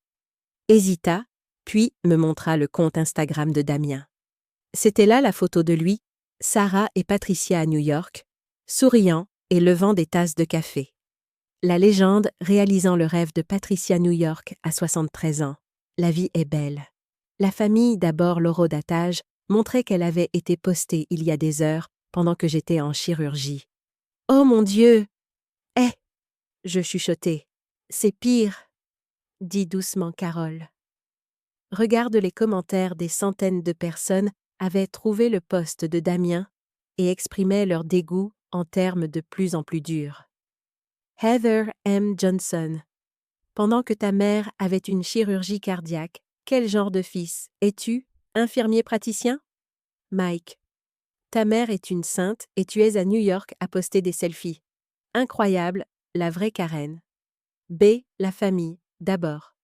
Hésita, puis me montra le compte Instagram de Damien. C'était là la photo de lui, Sarah et Patricia à New York, souriant et levant des tasses de café. La légende réalisant le rêve de Patricia New York à 73 ans. La vie est belle. La famille d'abord l'horodatage montrait qu'elle avait été postée il y a des heures pendant que j'étais en chirurgie. « Oh mon Dieu! Je chuchotai. « C'est pire, dit doucement Carole. Regarde les commentaires, des centaines de personnes avaient trouvé le post de Damien et exprimaient leur dégoût en termes de plus en plus durs. Heather M. Johnson. Pendant que ta mère avait une chirurgie cardiaque, quel genre de fils es-tu, infirmier praticien? Mike. Ta mère est une sainte et tu es à New York à poster des selfies. Incroyable, la vraie Karen. B. La famille, d'abord.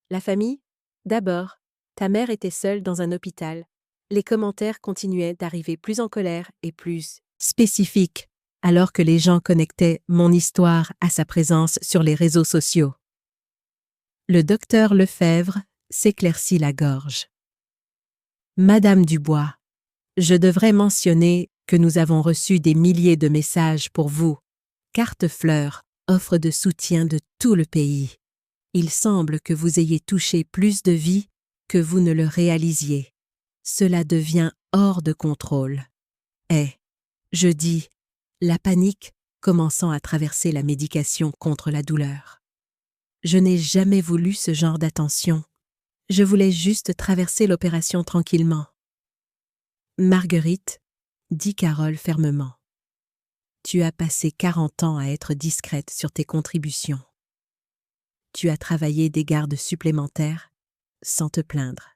La famille? D'abord. Ta mère était seule dans un hôpital. Les commentaires continuaient d'arriver plus en colère et plus spécifiques, alors que les gens connectaient mon histoire à sa présence sur les réseaux sociaux. Le docteur Lefebvre s'éclaircit la gorge. Madame Dubois, je devrais mentionner que nous avons reçu des milliers de messages pour vous. Carte Fleur offre de soutien de tout le pays. Il semble que vous ayez touché plus de vies que vous ne le réalisiez. Cela devient hors de contrôle. Et, je dis, la panique commençant à traverser la médication contre la douleur. Je n'ai jamais voulu ce genre d'attention. Je voulais juste traverser l'opération tranquillement. Marguerite, dit Carole fermement, tu as passé 40 ans à être discrète sur tes contributions. Tu as travaillé des gardes supplémentaires sans te plaindre.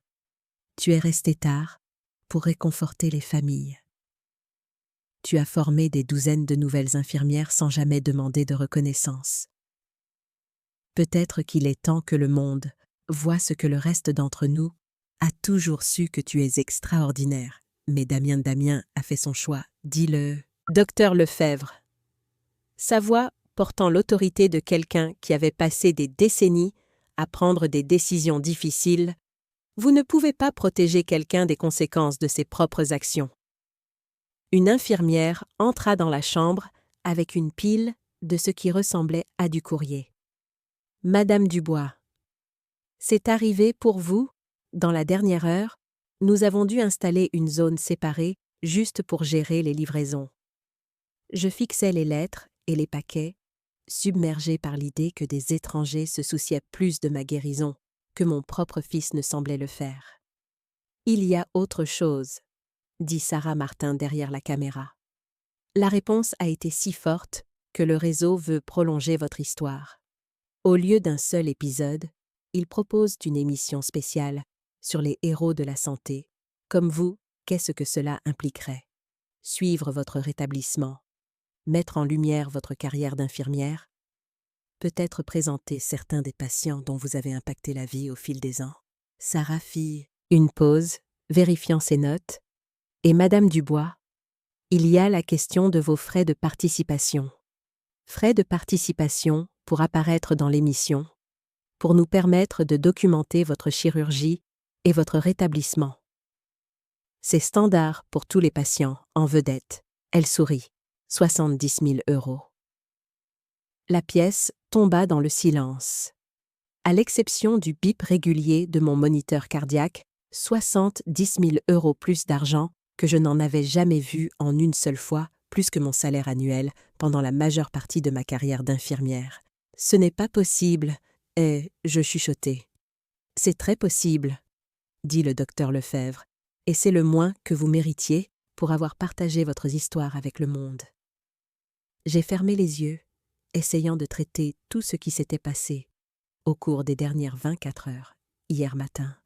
Tu es resté tard pour réconforter les familles. Tu as formé des douzaines de nouvelles infirmières sans jamais demander de reconnaissance. Peut-être qu'il est temps que le monde voit ce que le reste d'entre nous a toujours su que tu es extraordinaire, mais Damien a fait son choix, dit le docteur Lefebvre. Sa voix portant l'autorité de quelqu'un qui avait passé des décennies à prendre des décisions difficiles. Vous ne pouvez pas protéger quelqu'un des conséquences de ses propres actions. Une infirmière entra dans la chambre avec une pile de ce qui ressemblait à du courrier. Madame Dubois, c'est arrivé pour vous, dans la dernière heure, nous avons dû installer une zone séparée juste pour gérer les livraisons. Je fixais les lettres et les paquets, submergé par l'idée que des étrangers se souciaient plus de ma guérison que mon propre fils ne semblait le faire. Il y a autre chose, dit Sarah Martin derrière la caméra. La réponse a été si forte que le réseau veut prolonger votre histoire. Au lieu d'un seul épisode, il propose une émission spéciale sur les héros de la santé. Comme vous, qu'est-ce que cela impliquerait? Suivre votre rétablissement, mettre en lumière votre carrière d'infirmière, peut-être présenter certains des patients dont vous avez impacté la vie au fil des ans. Sarah fit une pause, vérifiant ses notes, et Madame Dubois, il y a la question de vos frais de participation. Frais de participation pour apparaître dans l'émission, pour nous permettre de documenter votre chirurgie et votre rétablissement. C'est standard pour tous les patients en vedette. Elle sourit. 70 000 €. La pièce tomba dans le silence. À l'exception du bip régulier de mon moniteur cardiaque, 70 000 € plus d'argent que je n'en avais jamais vu en une seule fois, plus que mon salaire annuel pendant la majeure partie de ma carrière d'infirmière. Ce n'est pas possible, je chuchotai. C'est très possible, dit le docteur Lefebvre, et c'est le moins que vous méritiez pour avoir partagé votre histoire avec le monde. J'ai fermé les yeux, essayant de traiter tout ce qui s'était passé au cours des dernières 24 heures, hier matin.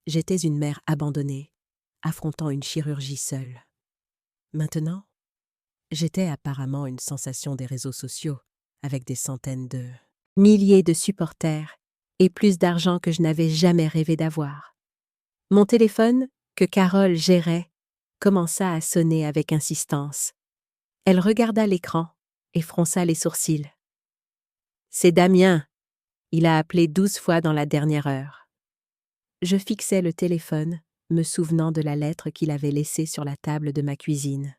J'étais une mère abandonnée, affrontant une chirurgie seule. Maintenant, j'étais apparemment une sensation des réseaux sociaux, avec des centaines de milliers de supporters et plus d'argent que je n'avais jamais rêvé d'avoir. Mon téléphone, que Carole gérait, commença à sonner avec insistance. Elle regarda l'écran et fronça les sourcils. « C'est Damien. Il a appelé 12 fois dans la dernière heure. » Je fixais le téléphone, me souvenant de la lettre qu'il avait laissée sur la table de ma cuisine.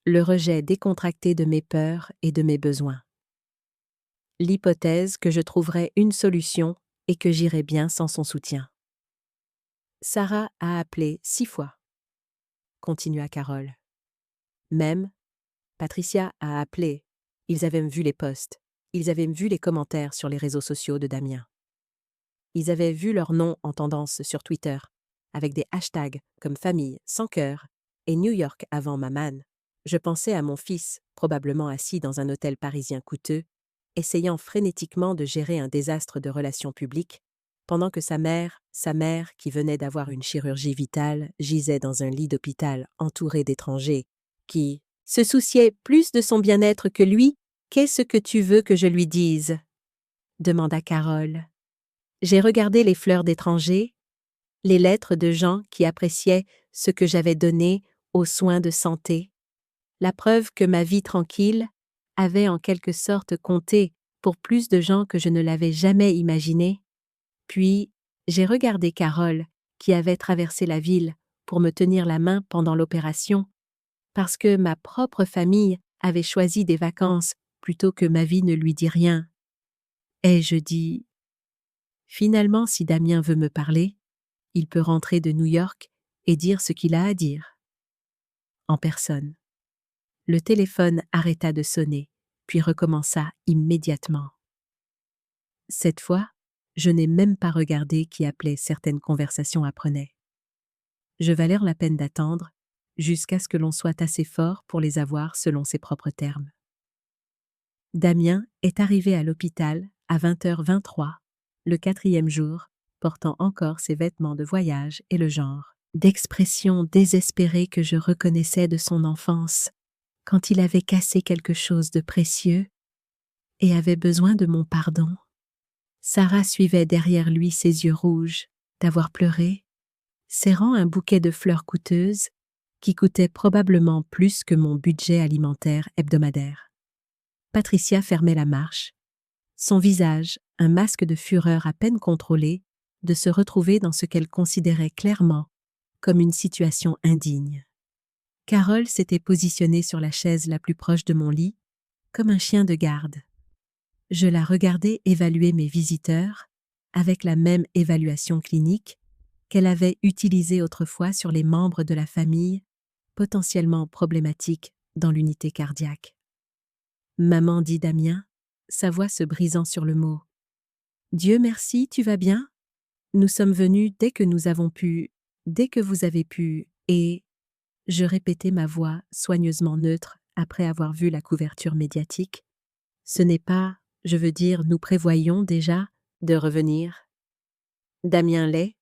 Le rejet décontracté de mes peurs et de mes besoins. L'hypothèse que je trouverais une solution et que j'irais bien sans son soutien. Sarah a appelé 6 fois, continua Carole. Même, Patricia a appelé. Ils avaient vu les posts. Ils avaient vu les commentaires sur les réseaux sociaux de Damien. Ils avaient vu leur nom en tendance sur Twitter, avec des hashtags comme famille, sans cœur, et New York avant Maman. Je pensais à mon fils, probablement assis dans un hôtel parisien coûteux, essayant frénétiquement de gérer un désastre de relations publiques, pendant que sa mère, qui venait d'avoir une chirurgie vitale, gisait dans un lit d'hôpital entouré d'étrangers, qui se souciaient plus de son bien-être que lui. « Qu'est-ce que tu veux que je lui dise ?» demanda Carole. J'ai regardé les fleurs d'étrangers, les lettres de gens qui appréciaient ce que j'avais donné aux soins de santé, la preuve que ma vie tranquille avait en quelque sorte compté pour plus de gens que je ne l'avais jamais imaginé. Puis, j'ai regardé Carole, qui avait traversé la ville pour me tenir la main pendant l'opération, parce que ma propre famille avait choisi des vacances plutôt que ma vie ne lui dit rien. Et je dis, finalement, si Damien veut me parler, il peut rentrer de New York et dire ce qu'il a à dire. En personne. Le téléphone arrêta de sonner, puis recommença immédiatement. Cette fois, je n'ai même pas regardé qui appelait certaines conversations apprenaient. Je valais la peine d'attendre jusqu'à ce que l'on soit assez fort pour les avoir selon ses propres termes. Damien est arrivé à l'hôpital à 20h23, le 4e jour, portant encore ses vêtements de voyage et le genre d'expression désespérée que je reconnaissais de son enfance, quand il avait cassé quelque chose de précieux et avait besoin de mon pardon. Sarah suivait derrière lui ses yeux rouges, d'avoir pleuré, serrant un bouquet de fleurs coûteuses qui coûtait probablement plus que mon budget alimentaire hebdomadaire. Patricia fermait la marche, son visage, un masque de fureur à peine contrôlé, de se retrouver dans ce qu'elle considérait clairement comme une situation indigne. Carole s'était positionnée sur la chaise la plus proche de mon lit, comme un chien de garde. Je la regardais évaluer mes visiteurs avec la même évaluation clinique qu'elle avait utilisée autrefois sur les membres de la famille potentiellement problématiques dans l'unité cardiaque. Maman, dit Damien, sa voix se brisant sur le mot. Dieu merci, tu vas bien? Nous sommes venus dès que nous avons pu, dès que vous avez pu, et... Je répétais ma voix soigneusement neutre après avoir vu la couverture médiatique. Ce n'est pas, je veux dire, nous prévoyons déjà de revenir. Damien l'est,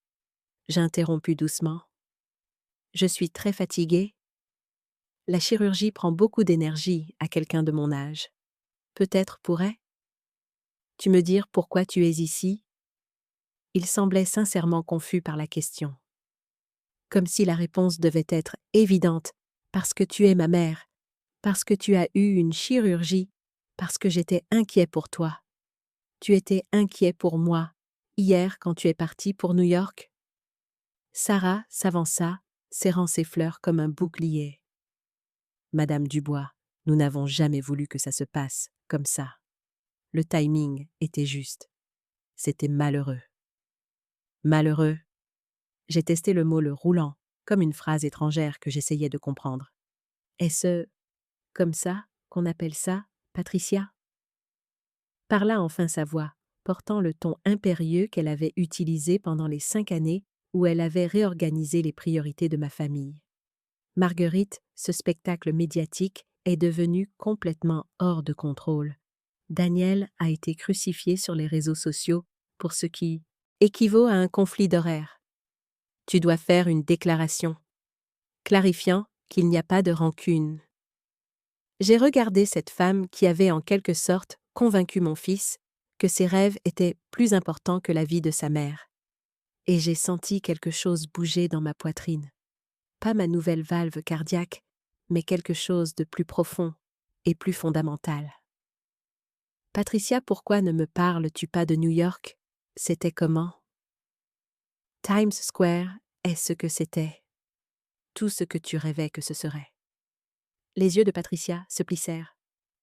j'interrompis doucement. Je suis très fatiguée. La chirurgie prend beaucoup d'énergie à quelqu'un de mon âge. Peut-être pourrais-tu me dire pourquoi tu es ici? Il semblait sincèrement confus par la question. Comme si la réponse devait être évidente, parce que tu es ma mère, parce que tu as eu une chirurgie, parce que j'étais inquiet pour toi. Tu étais inquiet pour moi, hier quand tu es parti pour New York? Sarah s'avança, serrant ses fleurs comme un bouclier. Madame Dubois, nous n'avons jamais voulu que ça se passe comme ça. Le timing était juste. C'était malheureux. Malheureux. J'ai testé le mot le roulant, comme une phrase étrangère que j'essayais de comprendre. Est-ce comme ça qu'on appelle ça, Patricia? Parla enfin sa voix, portant le ton impérieux qu'elle avait utilisé pendant les 5 années où elle avait réorganisé les priorités de ma famille. Marguerite, ce spectacle médiatique est devenu complètement hors de contrôle. Daniel a été crucifié sur les réseaux sociaux pour ce qui équivaut à un conflit d'horaires. Tu dois faire une déclaration, clarifiant qu'il n'y a pas de rancune. J'ai regardé cette femme qui avait en quelque sorte convaincu mon fils que ses rêves étaient plus importants que la vie de sa mère. Et j'ai senti quelque chose bouger dans ma poitrine. Pas ma nouvelle valve cardiaque, mais quelque chose de plus profond et plus fondamental. Patricia, pourquoi ne me parles-tu pas de New York? C'était comment? Times Square est ce que c'était. Tout ce que tu rêvais que ce serait. Les yeux de Patricia se plissèrent,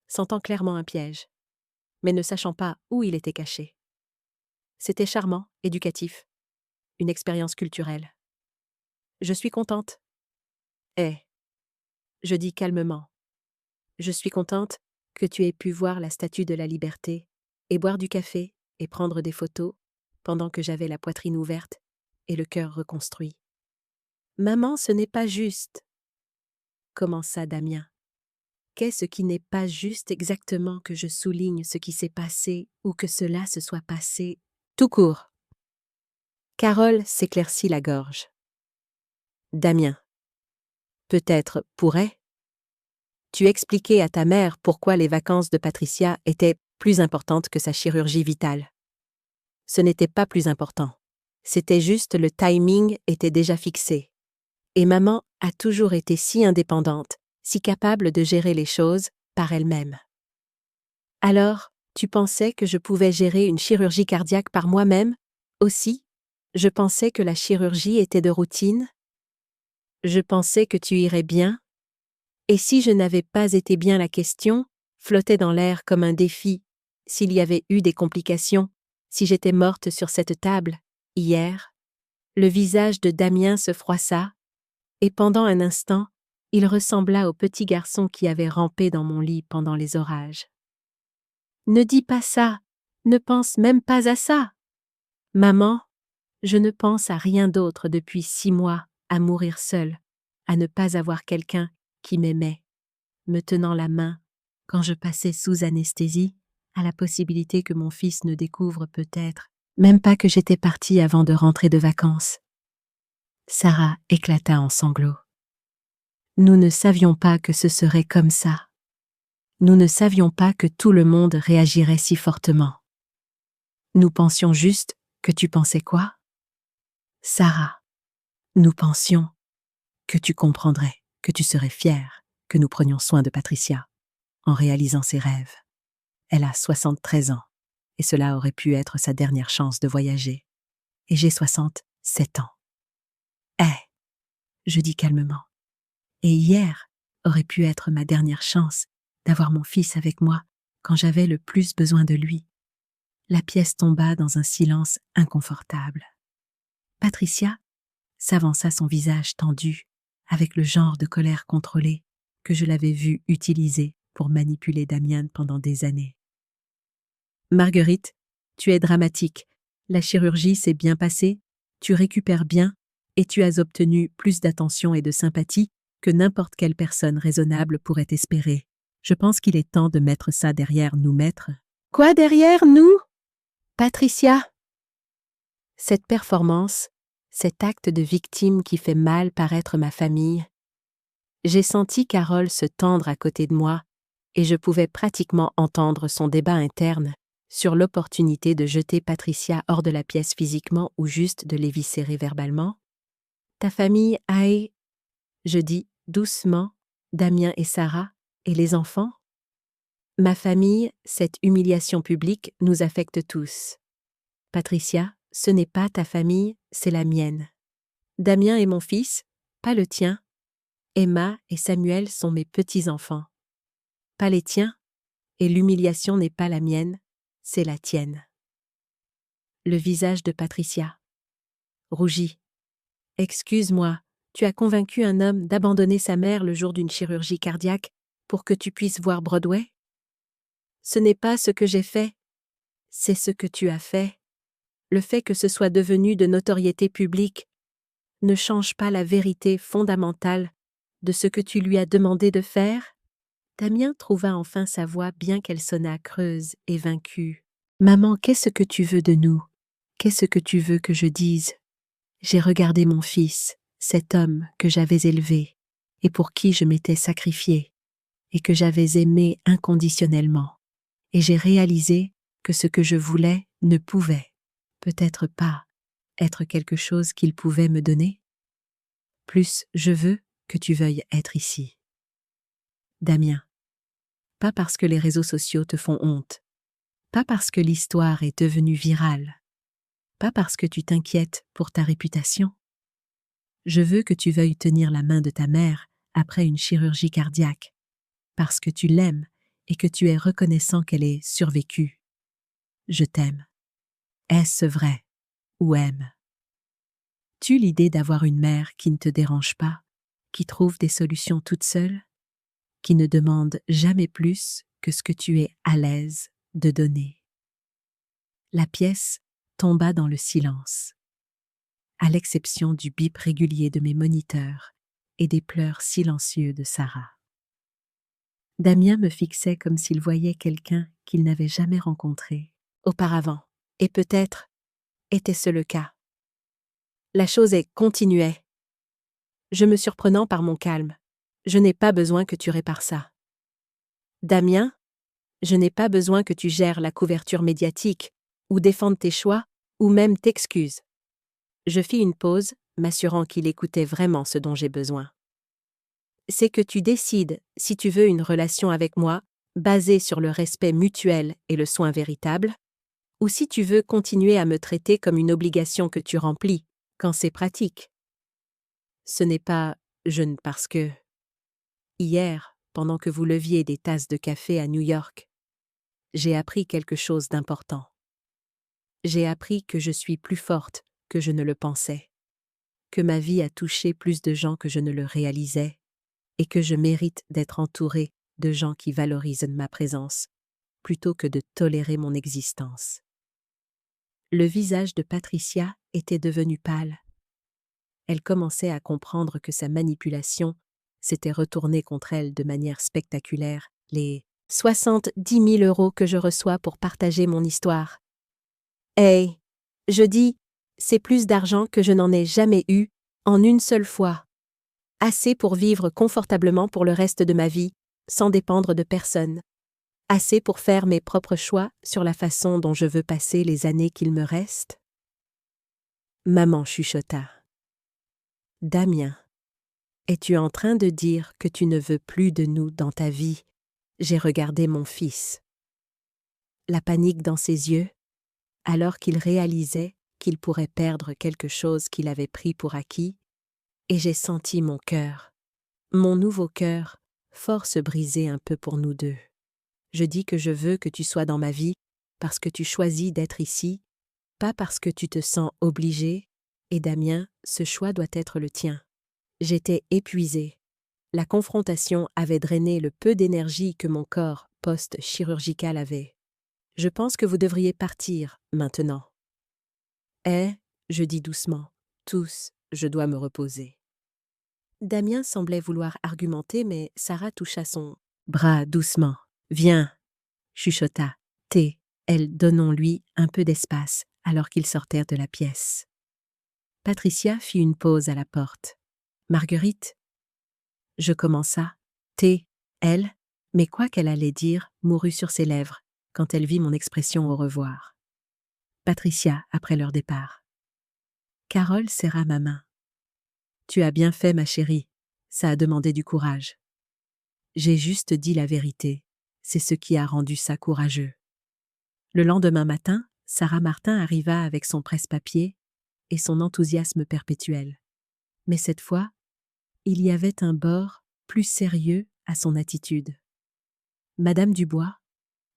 sentant clairement un piège, mais ne sachant pas où il était caché. C'était charmant, éducatif, une expérience culturelle. Je suis contente. Je dis calmement. Je suis contente que tu aies pu voir la Statue de la Liberté et boire du café et prendre des photos pendant que j'avais la poitrine ouverte et le cœur reconstruit. Maman, ce n'est pas juste, commença Damien. Qu'est-ce qui n'est pas juste exactement que je souligne ce qui s'est passé ou que cela se soit passé tout court? Carole s'éclaircit la gorge. Damien. Peut-être pourrais-tu expliquer à ta mère pourquoi les vacances de Patricia étaient plus importantes que sa chirurgie vitale? Ce n'était pas plus important. C'était juste le timing était déjà fixé. Et maman a toujours été si indépendante, si capable de gérer les choses par elle-même. Alors, tu pensais que je pouvais gérer une chirurgie cardiaque par moi-même? Aussi, je pensais que la chirurgie était de routine. Je pensais que tu irais bien. Et si je n'avais pas été bien, la question flottait dans l'air comme un défi. S'il y avait eu des complications, si j'étais morte sur cette table, hier, le visage de Damien se froissa, et pendant un instant, il ressembla au petit garçon qui avait rampé dans mon lit pendant les orages. Ne dis pas ça, ne pense même pas à ça. Maman, je ne pense à rien d'autre depuis 6 mois, à mourir seule, à ne pas avoir quelqu'un qui m'aimait, me tenant la main, quand je passais sous anesthésie, à la possibilité que mon fils ne découvre peut-être, même pas que j'étais partie avant de rentrer de vacances. Sarah éclata en sanglots. Nous ne savions pas que ce serait comme ça. Nous ne savions pas que tout le monde réagirait si fortement. Nous pensions juste que tu pensais quoi? Sarah, nous pensions que tu comprendrais, que tu serais fière que nous prenions soin de Patricia en réalisant ses rêves. Elle a 73 ans et cela aurait pu être sa dernière chance de voyager. Et j'ai 67 ans. Je dis calmement. Et hier aurait pu être ma dernière chance d'avoir mon fils avec moi quand j'avais le plus besoin de lui. La pièce tomba dans un silence inconfortable. Patricia s'avança, son visage tendu, avec le genre de colère contrôlée que je l'avais vu utiliser pour manipuler Damien pendant des années. Marguerite, tu es dramatique. La chirurgie s'est bien passée, tu récupères bien et tu as obtenu plus d'attention et de sympathie que n'importe quelle personne raisonnable pourrait espérer. Je pense qu'il est temps de mettre ça derrière nous, maître. Quoi derrière nous? Patricia. Cette performance, cet acte de victime qui fait mal paraître ma famille. J'ai senti Carole se tendre à côté de moi et je pouvais pratiquement entendre son débat interne sur l'opportunité de jeter Patricia hors de la pièce physiquement ou juste de l'éviscérer verbalement. Ta famille aille, je dis doucement, Damien et Sarah, et les enfants? Ma famille, cette humiliation publique nous affecte tous. Patricia, ce n'est pas ta famille, c'est la mienne. Damien est mon fils, pas le tien. Emma et Samuel sont mes petits-enfants. Pas les tiens, et l'humiliation n'est pas la mienne, c'est la tienne. Le visage de Patricia rougit. Excuse-moi, tu as convaincu un homme d'abandonner sa mère le jour d'une chirurgie cardiaque pour que tu puisses voir Broadway? Ce n'est pas ce que j'ai fait, c'est ce que tu as fait. Le fait que ce soit devenu de notoriété publique ne change pas la vérité fondamentale de ce que tu lui as demandé de faire. Damien trouva enfin sa voix bien qu'elle sonnât creuse et vaincue. Maman, qu'est-ce que tu veux de nous? Qu'est-ce que tu veux que je dise? J'ai regardé mon fils, cet homme que j'avais élevé et pour qui je m'étais sacrifiée et que j'avais aimé inconditionnellement. Et j'ai réalisé que ce que je voulais ne pouvait, peut-être pas, être quelque chose qu'il pouvait me donner. Plus je veux que tu veuilles être ici. Damien, pas parce que les réseaux sociaux te font honte, pas parce que l'histoire est devenue virale, pas parce que tu t'inquiètes pour ta réputation. Je veux que tu veuilles tenir la main de ta mère après une chirurgie cardiaque, parce que tu l'aimes et que tu es reconnaissant qu'elle ait survécu. Je t'aime. Est-ce vrai ou aime? Tu l'idée d'avoir une mère qui ne te dérange pas, qui trouve des solutions toute seule, qui ne demande jamais plus que ce que tu es à l'aise de donner. La pièce tomba dans le silence, à l'exception du bip régulier de mes moniteurs et des pleurs silencieux de Sarah. Damien me fixait comme s'il voyait quelqu'un qu'il n'avait jamais rencontré auparavant, et peut-être était-ce le cas. La chose continuait. Je me surprenant par mon calme. Je n'ai pas besoin que tu répares ça. Damien, je n'ai pas besoin que tu gères la couverture médiatique, ou défendes tes choix, ou même t'excuses. Je fis une pause, m'assurant qu'il écoutait vraiment ce dont j'ai besoin. C'est que tu décides si tu veux une relation avec moi, basée sur le respect mutuel et le soin véritable, ou si tu veux continuer à me traiter comme une obligation que tu remplis, quand c'est pratique. Ce n'est pas parce que... Hier, pendant que vous leviez des tasses de café à New York, j'ai appris quelque chose d'important. J'ai appris que je suis plus forte que je ne le pensais, que ma vie a touché plus de gens que je ne le réalisais, et que je mérite d'être entourée de gens qui valorisent ma présence, plutôt que de tolérer mon existence. Le visage de Patricia était devenu pâle. Elle commençait à comprendre que sa manipulation s'était retournée contre elle de manière spectaculaire, les 70 000 € que je reçois pour partager mon histoire. Hey, je dis, c'est plus d'argent que je n'en ai jamais eu, en une seule fois. Assez pour vivre confortablement pour le reste de ma vie, sans dépendre de personne. Assez pour faire mes propres choix sur la façon dont je veux passer les années qu'il me reste. Maman chuchota. Damien, es-tu en train de dire que tu ne veux plus de nous dans ta vie? J'ai regardé mon fils. La panique dans ses yeux, alors qu'il réalisait qu'il pourrait perdre quelque chose qu'il avait pris pour acquis, et j'ai senti mon cœur, mon nouveau cœur, fort se briser un peu pour nous deux. Je dis que je veux que tu sois dans ma vie parce que tu choisis d'être ici, pas parce que tu te sens obligé, et Damien, ce choix doit être le tien. J'étais épuisée. La confrontation avait drainé le peu d'énergie que mon corps post-chirurgical avait. Je pense que vous devriez partir maintenant. Je dis doucement, tous, je dois me reposer. Damien semblait vouloir argumenter, mais Sarah toucha son bras doucement. Viens, chuchota. Donnons-lui un peu d'espace alors qu'ils sortèrent de la pièce. Patricia fit une pause à la porte. Marguerite? Je commença. Mais quoi qu'elle allait dire mourut sur ses lèvres quand elle vit mon expression au revoir. Patricia, après leur départ. Carole serra ma main. Tu as bien fait, ma chérie. Ça a demandé du courage. J'ai juste dit la vérité. C'est ce qui a rendu ça courageux. Le lendemain matin, Sarah Martin arriva avec son presse-papier et son enthousiasme perpétuel. Mais cette fois, il y avait un bord plus sérieux à son attitude. Madame Dubois,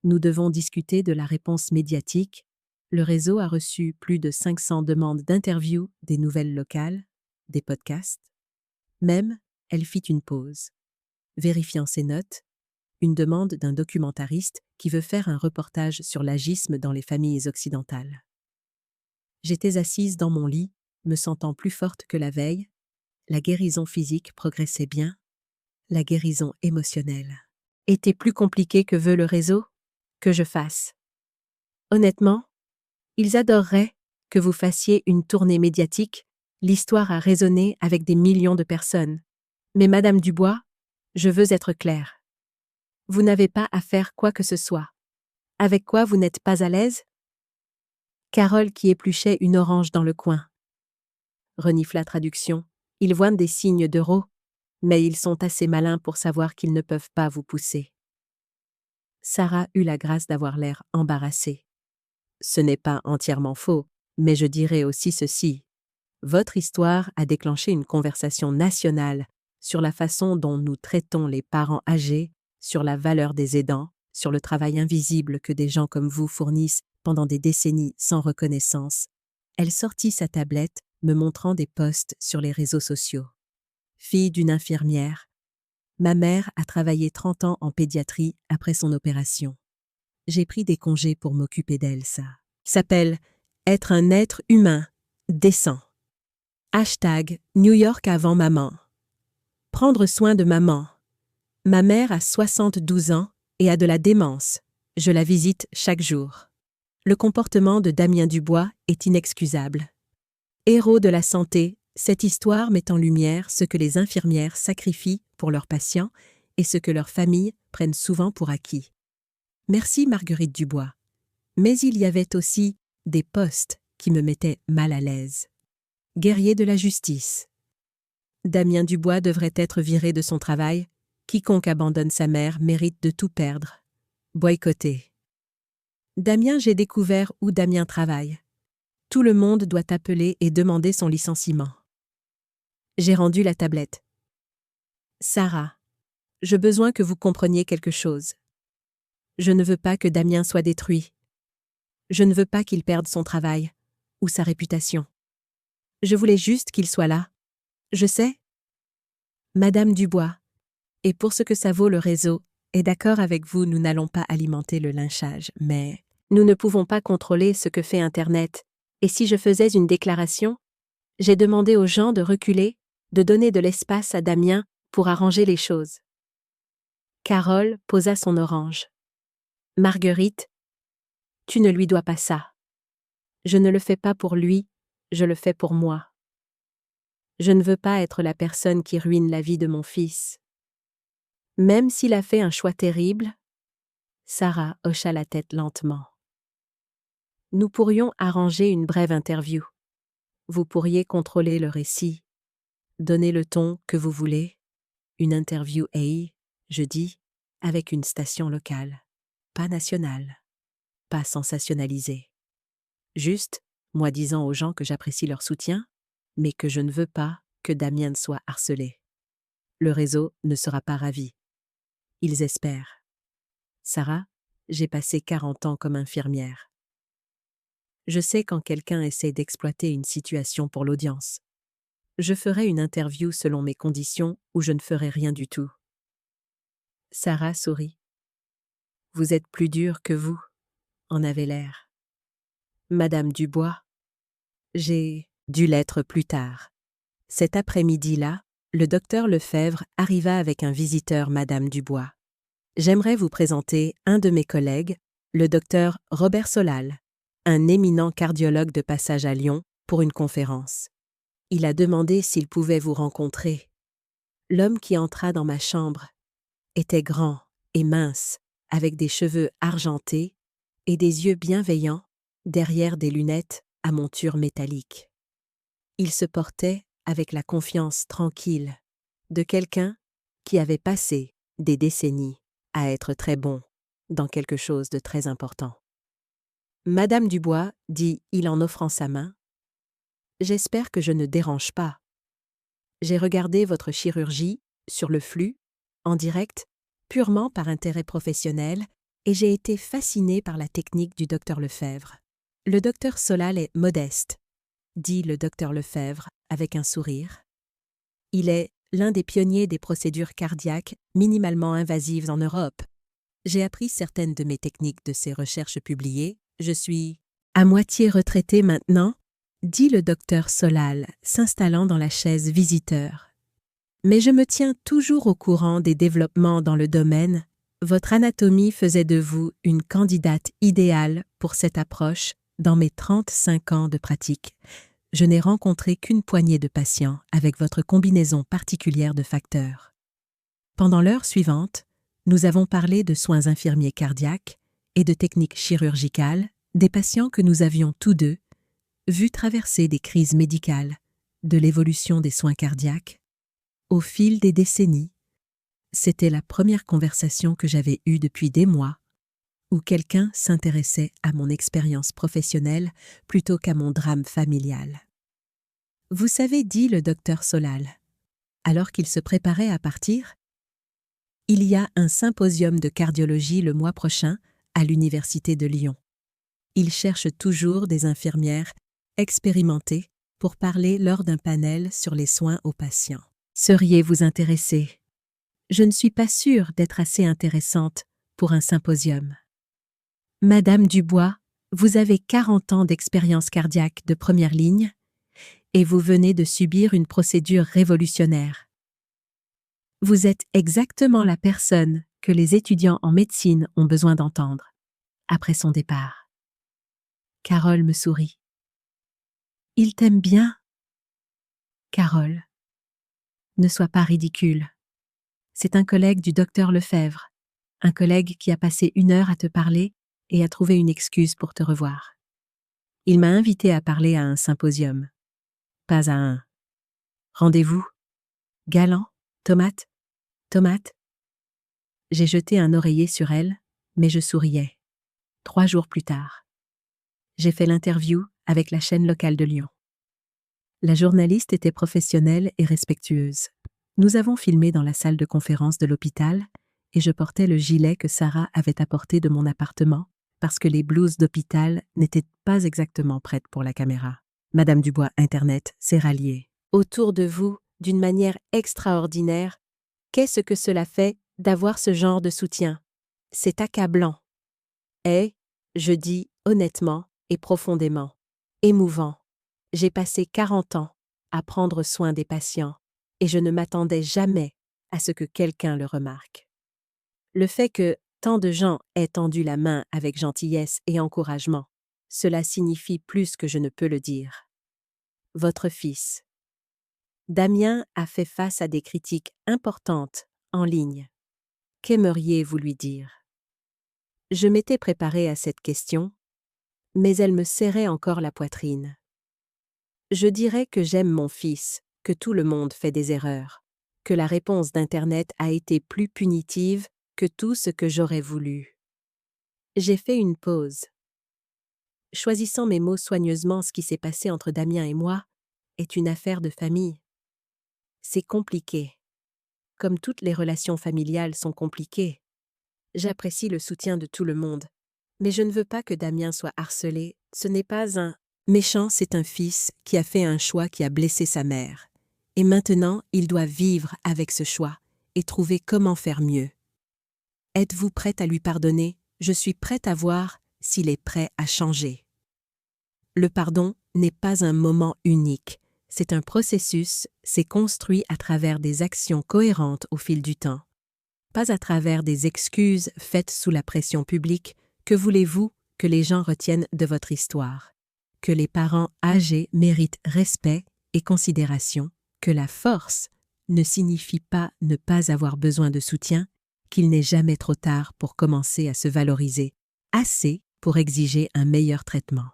nous devons discuter de la réponse médiatique. Le réseau a reçu plus de 500 demandes d'interviews, des nouvelles locales, des podcasts. Même, elle fit une pause. Vérifiant ses notes, une demande d'un documentariste qui veut faire un reportage sur l'agisme dans les familles occidentales. J'étais assise dans mon lit, me sentant plus forte que la veille. La guérison physique progressait bien. La guérison émotionnelle était plus compliquée que veut le réseau. Que je fasse. Honnêtement, ils adoreraient que vous fassiez une tournée médiatique. L'histoire a résonné avec des millions de personnes. Mais Madame Dubois, je veux être claire. Vous n'avez pas à faire quoi que ce soit. Avec quoi vous n'êtes pas à l'aise? Carole qui épluchait une orange dans le coin. Renifla traduction. Ils voient des signes d'euros, mais ils sont assez malins pour savoir qu'ils ne peuvent pas vous pousser. Sarah eut la grâce d'avoir l'air embarrassée. Ce n'est pas entièrement faux, mais je dirais aussi ceci. Votre histoire a déclenché une conversation nationale sur la façon dont nous traitons les parents âgés, sur la valeur des aidants, sur le travail invisible que des gens comme vous fournissent pendant des décennies sans reconnaissance. Elle sortit sa tablette, me montrant des posts sur les réseaux sociaux. Fille d'une infirmière, ma mère a travaillé 30 ans en pédiatrie après son opération. J'ai pris des congés pour m'occuper d'elle, ça s'appelle être un être humain, décent. #New York avant maman. Prendre soin de maman. Ma mère a 72 ans et a de la démence. Je la visite chaque jour. Le comportement de Damien Dubois est inexcusable. Héros de la santé, cette histoire met en lumière ce que les infirmières sacrifient pour leurs patients et ce que leurs familles prennent souvent pour acquis. Merci Marguerite Dubois. Mais il y avait aussi des posts qui me mettaient mal à l'aise. Guerrier de la justice. Damien Dubois devrait être viré de son travail. Quiconque abandonne sa mère mérite de tout perdre. Boycotté. Damien, j'ai découvert où Damien travaille. Tout le monde doit appeler et demander son licenciement. J'ai rendu la tablette. Sarah, j'ai besoin que vous compreniez quelque chose. Je ne veux pas que Damien soit détruit. Je ne veux pas qu'il perde son travail ou sa réputation. Je voulais juste qu'il soit là. Je sais. Madame Dubois, et pour ce que ça vaut, le réseau est d'accord avec vous, nous n'allons pas alimenter le lynchage, mais nous ne pouvons pas contrôler ce que fait Internet. Et si je faisais une déclaration, j'ai demandé aux gens de reculer, de donner de l'espace à Damien pour arranger les choses. Carole posa son orange. Marguerite, tu ne lui dois pas ça. Je ne le fais pas pour lui, je le fais pour moi. Je ne veux pas être la personne qui ruine la vie de mon fils. Même s'il a fait un choix terrible, Sarah hocha la tête lentement. Nous pourrions arranger une brève interview. Vous pourriez contrôler le récit, donner le ton que vous voulez. Une interview AI, je dis, avec une station locale, pas nationale, pas sensationnalisée. Juste, moi disant aux gens que j'apprécie leur soutien, mais que je ne veux pas que Damien soit harcelé. Le réseau ne sera pas ravi. Ils espèrent. Sarah, j'ai passé 40 ans comme infirmière. Je sais quand quelqu'un essaie d'exploiter une situation pour l'audience. Je ferai une interview selon mes conditions ou je ne ferai rien du tout. Sarah sourit. Vous êtes plus dure que vous, en avez l'air. Madame Dubois, j'ai dû l'être plus tard. Cet après-midi-là, le docteur Lefebvre arriva avec un visiteur, Madame Dubois. J'aimerais vous présenter un de mes collègues, le docteur Robert Solal, un éminent cardiologue de passage à Lyon pour une conférence. Il a demandé s'il pouvait vous rencontrer. L'homme qui entra dans ma chambre était grand et mince, avec des cheveux argentés et des yeux bienveillants derrière des lunettes à monture métallique. Il se portait avec la confiance tranquille de quelqu'un qui avait passé des décennies à être très bon dans quelque chose de très important. Madame Dubois, dit-il en offrant sa main, « J'espère que je ne dérange pas. J'ai regardé votre chirurgie sur le flux, en direct, purement par intérêt professionnel, et j'ai été fascinée par la technique du docteur Lefebvre. Le docteur Solal est modeste, dit le docteur Lefebvre avec un sourire. Il est l'un des pionniers des procédures cardiaques minimalement invasives en Europe. J'ai appris certaines de mes techniques de ces recherches publiées. Je suis à moitié retraité maintenant, dit le docteur Solal, s'installant dans la chaise visiteur. Mais je me tiens toujours au courant des développements dans le domaine. Votre anatomie faisait de vous une candidate idéale pour cette approche dans mes 35 ans de pratique. Je n'ai rencontré qu'une poignée de patients avec votre combinaison particulière de facteurs. Pendant l'heure suivante, nous avons parlé de soins infirmiers cardiaques et de techniques chirurgicales des patients que nous avions tous deux vus traverser des crises médicales, de l'évolution des soins cardiaques. Au fil des décennies, c'était la première conversation que j'avais eue depuis des mois où quelqu'un s'intéressait à mon expérience professionnelle plutôt qu'à mon drame familial. Vous savez, dit le docteur Solal, alors qu'il se préparait à partir, il y a un symposium de cardiologie le mois prochain à l'Université de Lyon. Il cherche toujours des infirmières expérimentées pour parler lors d'un panel sur les soins aux patients. Seriez-vous intéressé? Je ne suis pas sûre d'être assez intéressante pour un symposium. Madame Dubois, vous avez 40 ans d'expérience cardiaque de première ligne et vous venez de subir une procédure révolutionnaire. Vous êtes exactement la personne que les étudiants en médecine ont besoin d'entendre. Après son départ. Carole me sourit. Il t'aime bien. Carole. Ne sois pas ridicule. C'est un collègue du docteur Lefebvre, un collègue qui a passé 1 heure à te parler et a trouvé une excuse pour te revoir. Il m'a invité à parler à un symposium. Pas à un rendez-vous. Galant, tomate. J'ai jeté un oreiller sur elle, mais je souriais. 3 jours plus tard. J'ai fait l'interview avec la chaîne locale de Lyon. La journaliste était professionnelle et respectueuse. Nous avons filmé dans la salle de conférence de l'hôpital et je portais le gilet que Sarah avait apporté de mon appartement parce que les blouses d'hôpital n'étaient pas exactement prêtes pour la caméra. Madame Dubois Internet s'est ralliée. Autour de vous, d'une manière extraordinaire, qu'est-ce que cela fait d'avoir ce genre de soutien? C'est accablant. Et, je dis honnêtement et profondément, émouvant. J'ai passé 40 ans à prendre soin des patients et je ne m'attendais jamais à ce que quelqu'un le remarque. Le fait que tant de gens aient tendu la main avec gentillesse et encouragement, cela signifie plus que je ne peux le dire. Votre fils. Damien a fait face à des critiques importantes en ligne. Qu'aimeriez-vous lui dire? Je m'étais préparée à cette question, mais elle me serrait encore la poitrine. Je dirais que j'aime mon fils, que tout le monde fait des erreurs, que la réponse d'Internet a été plus punitive que tout ce que j'aurais voulu. J'ai fait une pause. Choisissant mes mots soigneusement, ce qui s'est passé entre Damien et moi est une affaire de famille. C'est compliqué. Comme toutes les relations familiales sont compliquées. J'apprécie le soutien de tout le monde. Mais je ne veux pas que Damien soit harcelé. Ce n'est pas un méchant, c'est un fils qui a fait un choix qui a blessé sa mère. Et maintenant, il doit vivre avec ce choix et trouver comment faire mieux. Êtes-vous prête à lui pardonner? Je suis prête à voir s'il est prêt à changer. Le pardon n'est pas un moment unique. C'est un processus, c'est construit à travers des actions cohérentes au fil du temps. Pas à travers des excuses faites sous la pression publique. Que voulez-vous que les gens retiennent de votre histoire? Que les parents âgés méritent respect et considération, que la force ne signifie pas ne pas avoir besoin de soutien, qu'il n'est jamais trop tard pour commencer à se valoriser, assez pour exiger un meilleur traitement.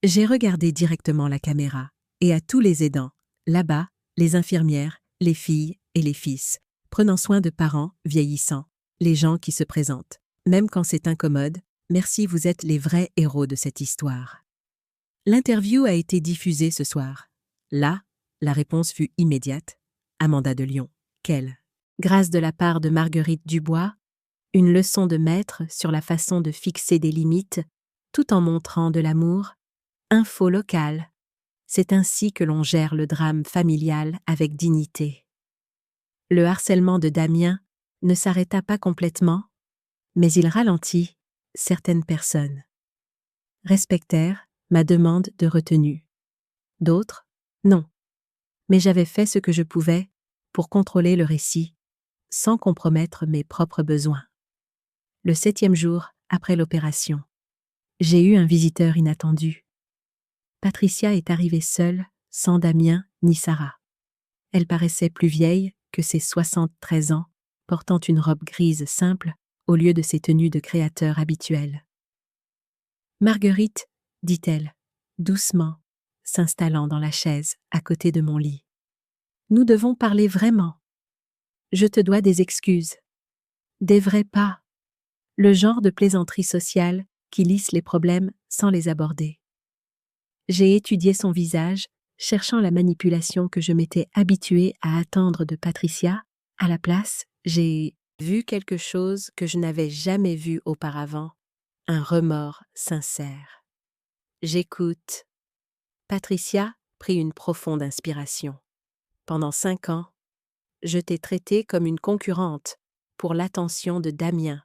J'ai regardé directement la caméra, et à tous les aidants, là-bas, les infirmières, les filles et les fils, prenant soin de parents vieillissants, les gens qui se présentent. Même quand c'est incommode, merci, vous êtes les vrais héros de cette histoire. L'interview a été diffusée ce soir. Là, la réponse fut immédiate. Amanda de Lyon. Quelle grâce de la part de Marguerite Dubois, une leçon de maître sur la façon de fixer des limites, tout en montrant de l'amour. Info locale. C'est ainsi que l'on gère le drame familial avec dignité. Le harcèlement de Damien ne s'arrêta pas complètement, mais il ralentit certaines personnes. Respectèrent ma demande de retenue. D'autres, non. Mais j'avais fait ce que je pouvais pour contrôler le récit, sans compromettre mes propres besoins. Le 7e jour après l'opération, j'ai eu un visiteur inattendu. Patricia est arrivée seule, sans Damien ni Sarah. Elle paraissait plus vieille que ses 73 ans, portant une robe grise simple au lieu de ses tenues de créateur habituelles. « Marguerite, dit-elle, doucement, s'installant dans la chaise à côté de mon lit. Nous devons parler vraiment. Je te dois des excuses. Des vrais pas. Le genre de plaisanterie sociale qui lisse les problèmes sans les aborder. J'ai étudié son visage, cherchant la manipulation que je m'étais habituée à attendre de Patricia. À la place, j'ai vu quelque chose que je n'avais jamais vu auparavant, un remords sincère. J'écoute. Patricia prit une profonde inspiration. Pendant 5 ans, je t'ai traitée comme une concurrente pour l'attention de Damien,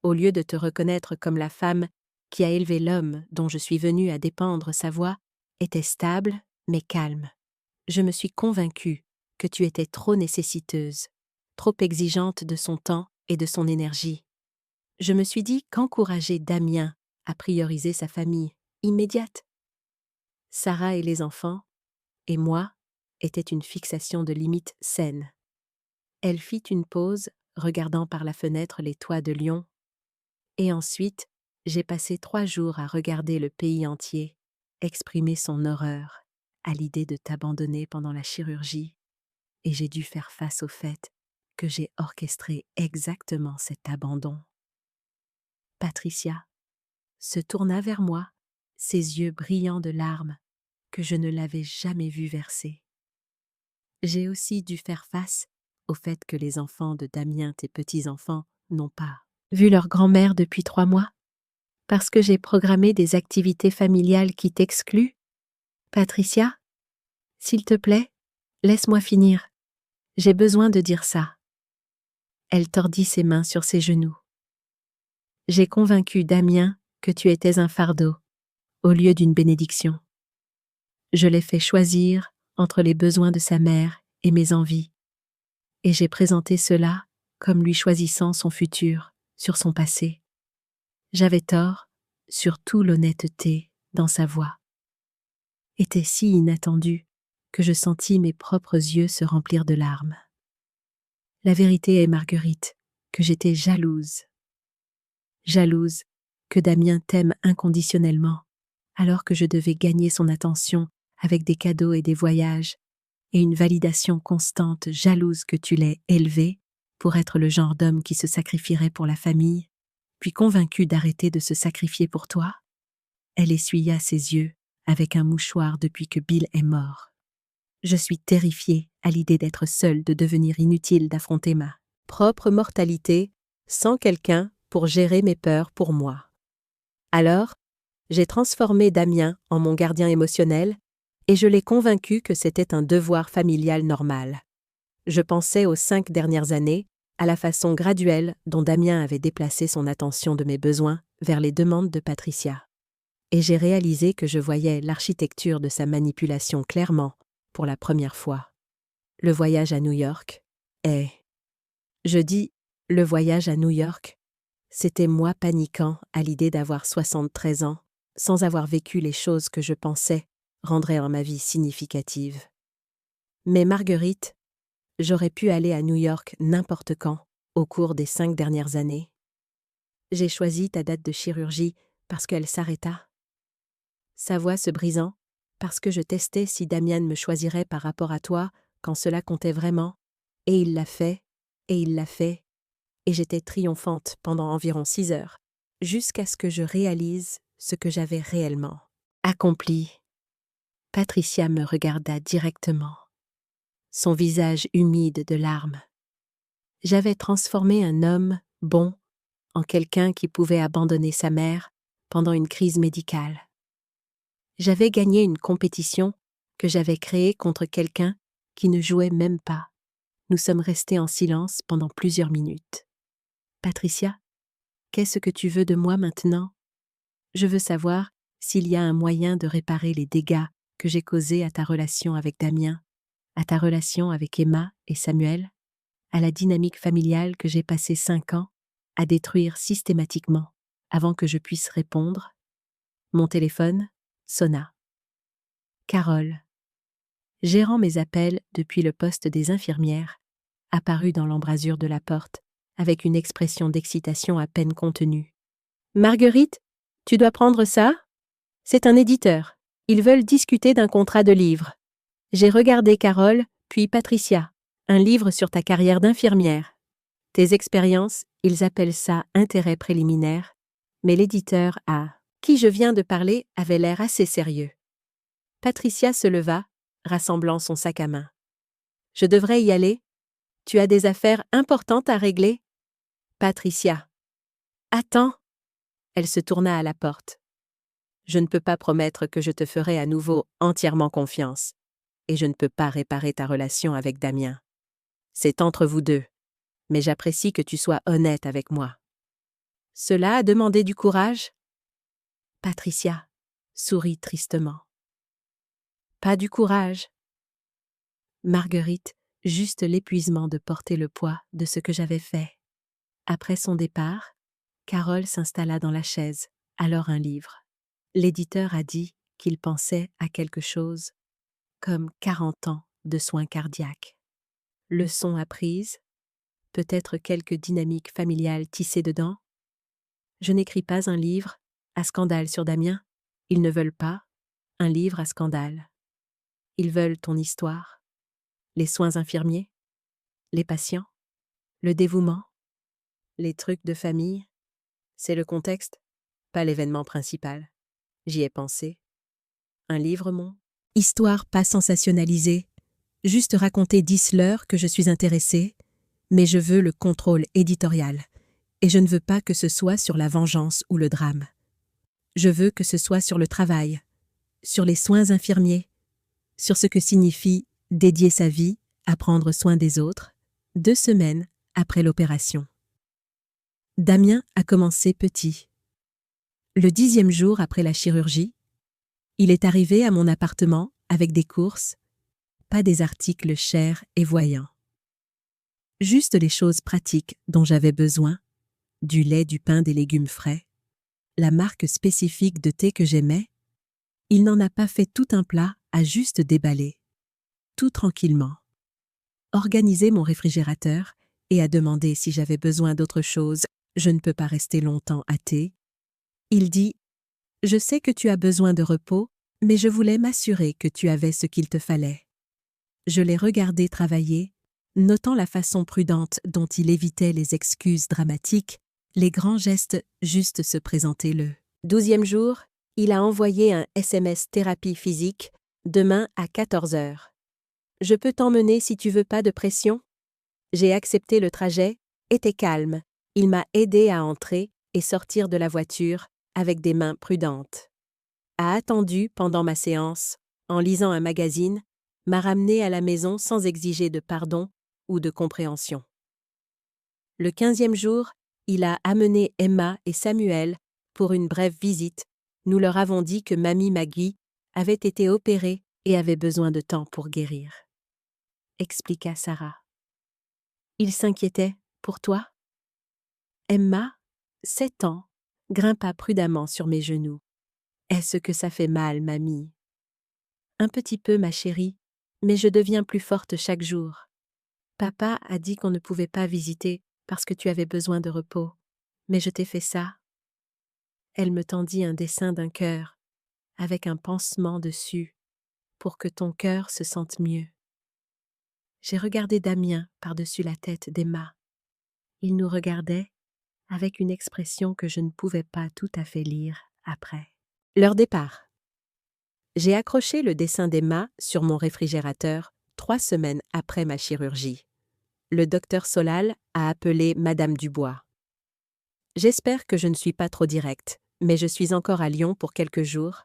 au lieu de te reconnaître comme la femme qui a élevé l'homme dont je suis venue à dépendre. Sa voix était stable mais calme. Je me suis convaincue que tu étais trop nécessiteuse, trop exigeante de son temps et de son énergie. Je me suis dit qu'encourager Damien à prioriser sa famille immédiate, Sarah et les enfants, et moi, était une fixation de limites saine. Elle fit une pause, regardant par la fenêtre les toits de Lyon, et ensuite, j'ai passé 3 jours à regarder le pays entier, exprimer son horreur à l'idée de t'abandonner pendant la chirurgie, et j'ai dû faire face au fait que j'ai orchestré exactement cet abandon. Patricia se tourna vers moi, ses yeux brillants de larmes que je ne l'avais jamais vue verser. J'ai aussi dû faire face au fait que les enfants de Damien, tes petits-enfants, n'ont pas vu leur grand-mère depuis 3 mois, parce que j'ai programmé des activités familiales qui t'excluent. Patricia, s'il te plaît, laisse-moi finir. J'ai besoin de dire ça. Elle tordit ses mains sur ses genoux. J'ai convaincu Damien que tu étais un fardeau, au lieu d'une bénédiction. Je l'ai fait choisir entre les besoins de sa mère et mes envies, et j'ai présenté cela comme lui choisissant son futur sur son passé. J'avais tort, surtout l'honnêteté dans sa voix était si inattendue que je sentis mes propres yeux se remplir de larmes. La vérité est, Marguerite, que j'étais jalouse. Jalouse que Damien t'aime inconditionnellement, alors que je devais gagner son attention avec des cadeaux et des voyages, et une validation constante, jalouse que tu l'aies élevé pour être le genre d'homme qui se sacrifierait pour la famille, puis convaincu d'arrêter de se sacrifier pour toi? Elle essuya ses yeux avec un mouchoir depuis que Bill est mort. Je suis terrifiée à l'idée d'être seule, de devenir inutile, d'affronter ma propre mortalité sans quelqu'un pour gérer mes peurs pour moi. Alors, j'ai transformé Damien en mon gardien émotionnel et je l'ai convaincu que c'était un devoir familial normal. Je pensais aux 5 dernières années, à la façon graduelle dont Damien avait déplacé son attention de mes besoins vers les demandes de Patricia. Et j'ai réalisé que je voyais l'architecture de sa manipulation clairement pour la première fois. Le voyage à New York est... Je dis « le voyage à New York », c'était moi paniquant à l'idée d'avoir 73 ans, sans avoir vécu les choses que je pensais rendraient en ma vie significative. Mais Marguerite, j'aurais pu aller à New York n'importe quand, au cours des 5 dernières années. J'ai choisi ta date de chirurgie parce qu'elle s'arrêta. Sa voix se brisant, parce que je testais si Damien me choisirait par rapport à toi quand cela comptait vraiment, et il l'a fait, et il l'a fait, et j'étais triomphante pendant environ 6 heures, jusqu'à ce que je réalise ce que j'avais réellement accompli. Patricia me regarda directement, son visage humide de larmes. J'avais transformé un homme bon en quelqu'un qui pouvait abandonner sa mère pendant une crise médicale. J'avais gagné une compétition que j'avais créée contre quelqu'un qui ne jouait même pas. Nous sommes restés en silence pendant plusieurs minutes. Patricia, qu'est-ce que tu veux de moi maintenant? Je veux savoir s'il y a un moyen de réparer les dégâts que j'ai causés à ta relation avec Damien, à ta relation avec Emma et Samuel, à la dynamique familiale que j'ai passé 5 ans à détruire systématiquement avant que je puisse répondre. Mon téléphone sonna. Carole, gérant mes appels depuis le poste des infirmières, apparut dans l'embrasure de la porte avec une expression d'excitation à peine contenue. « Marguerite, tu dois prendre ça? C'est un éditeur. Ils veulent discuter d'un contrat de livre. J'ai regardé Carole, puis Patricia, un livre sur ta carrière d'infirmière. Tes expériences, ils appellent ça intérêt préliminaire, mais l'éditeur à qui je viens de parler avait l'air assez sérieux. » Patricia se leva, rassemblant son sac à main. « Je devrais y aller? Tu as des affaires importantes à régler? » Patricia. « Attends !» Elle se tourna à la porte. « Je ne peux pas promettre que je te ferai à nouveau entièrement confiance, et je ne peux pas réparer ta relation avec Damien. C'est entre vous deux, mais j'apprécie que tu sois honnête avec moi. Cela a demandé du courage? » Patricia sourit tristement. « Pas du courage. » Marguerite, juste l'épuisement de porter le poids de ce que j'avais fait. Après son départ, Carole s'installa dans la chaise, alors un livre. L'éditeur a dit qu'il pensait à quelque chose comme 40 ans de soins cardiaques. Leçons apprises, peut-être quelques dynamiques familiales tissées dedans. Je n'écris pas un livre à scandale sur Damien. Ils ne veulent pas un livre à scandale. Ils veulent ton histoire, les soins infirmiers, les patients, le dévouement, les trucs de famille. C'est le contexte, pas l'événement principal. J'y ai pensé. Un livre, mon histoire pas sensationnalisée, juste raconter d'Isler que je suis intéressée, mais je veux le contrôle éditorial, et je ne veux pas que ce soit sur la vengeance ou le drame. Je veux que ce soit sur le travail, sur les soins infirmiers, sur ce que signifie dédier sa vie à prendre soin des autres, 2 semaines après l'opération. Damien a commencé petit. Le 10e jour après la chirurgie, il est arrivé à mon appartement avec des courses, pas des articles chers et voyants. Juste les choses pratiques dont j'avais besoin, du lait, du pain, des légumes frais, la marque spécifique de thé que j'aimais. Il n'en a pas fait tout un plat à juste déballer, tout tranquillement. Organiser mon réfrigérateur et à demander si j'avais besoin d'autre chose. Je ne peux pas rester longtemps à thé. Il dit « Je sais que tu as besoin de repos, Mais je voulais m'assurer que tu avais ce qu'il te fallait. Je l'ai regardé travailler, notant la façon prudente dont il évitait les excuses dramatiques, les grands gestes juste se présenter le 12e jour, il a envoyé un SMS thérapie physique, demain à 14 heures. Je peux t'emmener si tu veux, pas de pression? J'ai accepté le trajet, était calme, il m'a aidé à entrer et sortir de la voiture avec des mains prudentes. A attendu pendant ma séance, en lisant un magazine, m'a ramené à la maison sans exiger de pardon ou de compréhension. Le 15e jour, il a amené Emma et Samuel pour une brève visite. Nous leur avons dit que mamie Maggie avait été opérée et avait besoin de temps pour guérir. Expliqua Sarah. Il s'inquiétait pour toi? Emma, 7 ans, grimpa prudemment sur mes genoux. Est-ce que ça fait mal, mamie? Un petit peu, ma chérie, mais je deviens plus forte chaque jour. Papa a dit qu'on ne pouvait pas visiter parce que tu avais besoin de repos, mais je t'ai fait ça. Elle me tendit un dessin d'un cœur, avec un pansement dessus, pour que ton cœur se sente mieux. J'ai regardé Damien par-dessus la tête d'Emma. Il nous regardait avec une expression que je ne pouvais pas tout à fait lire après. Leur départ. J'ai accroché le dessin d'Emma sur mon réfrigérateur 3 semaines après ma chirurgie. Le docteur Solal a appelé Madame Dubois. J'espère que je ne suis pas trop directe, mais je suis encore à Lyon pour quelques jours,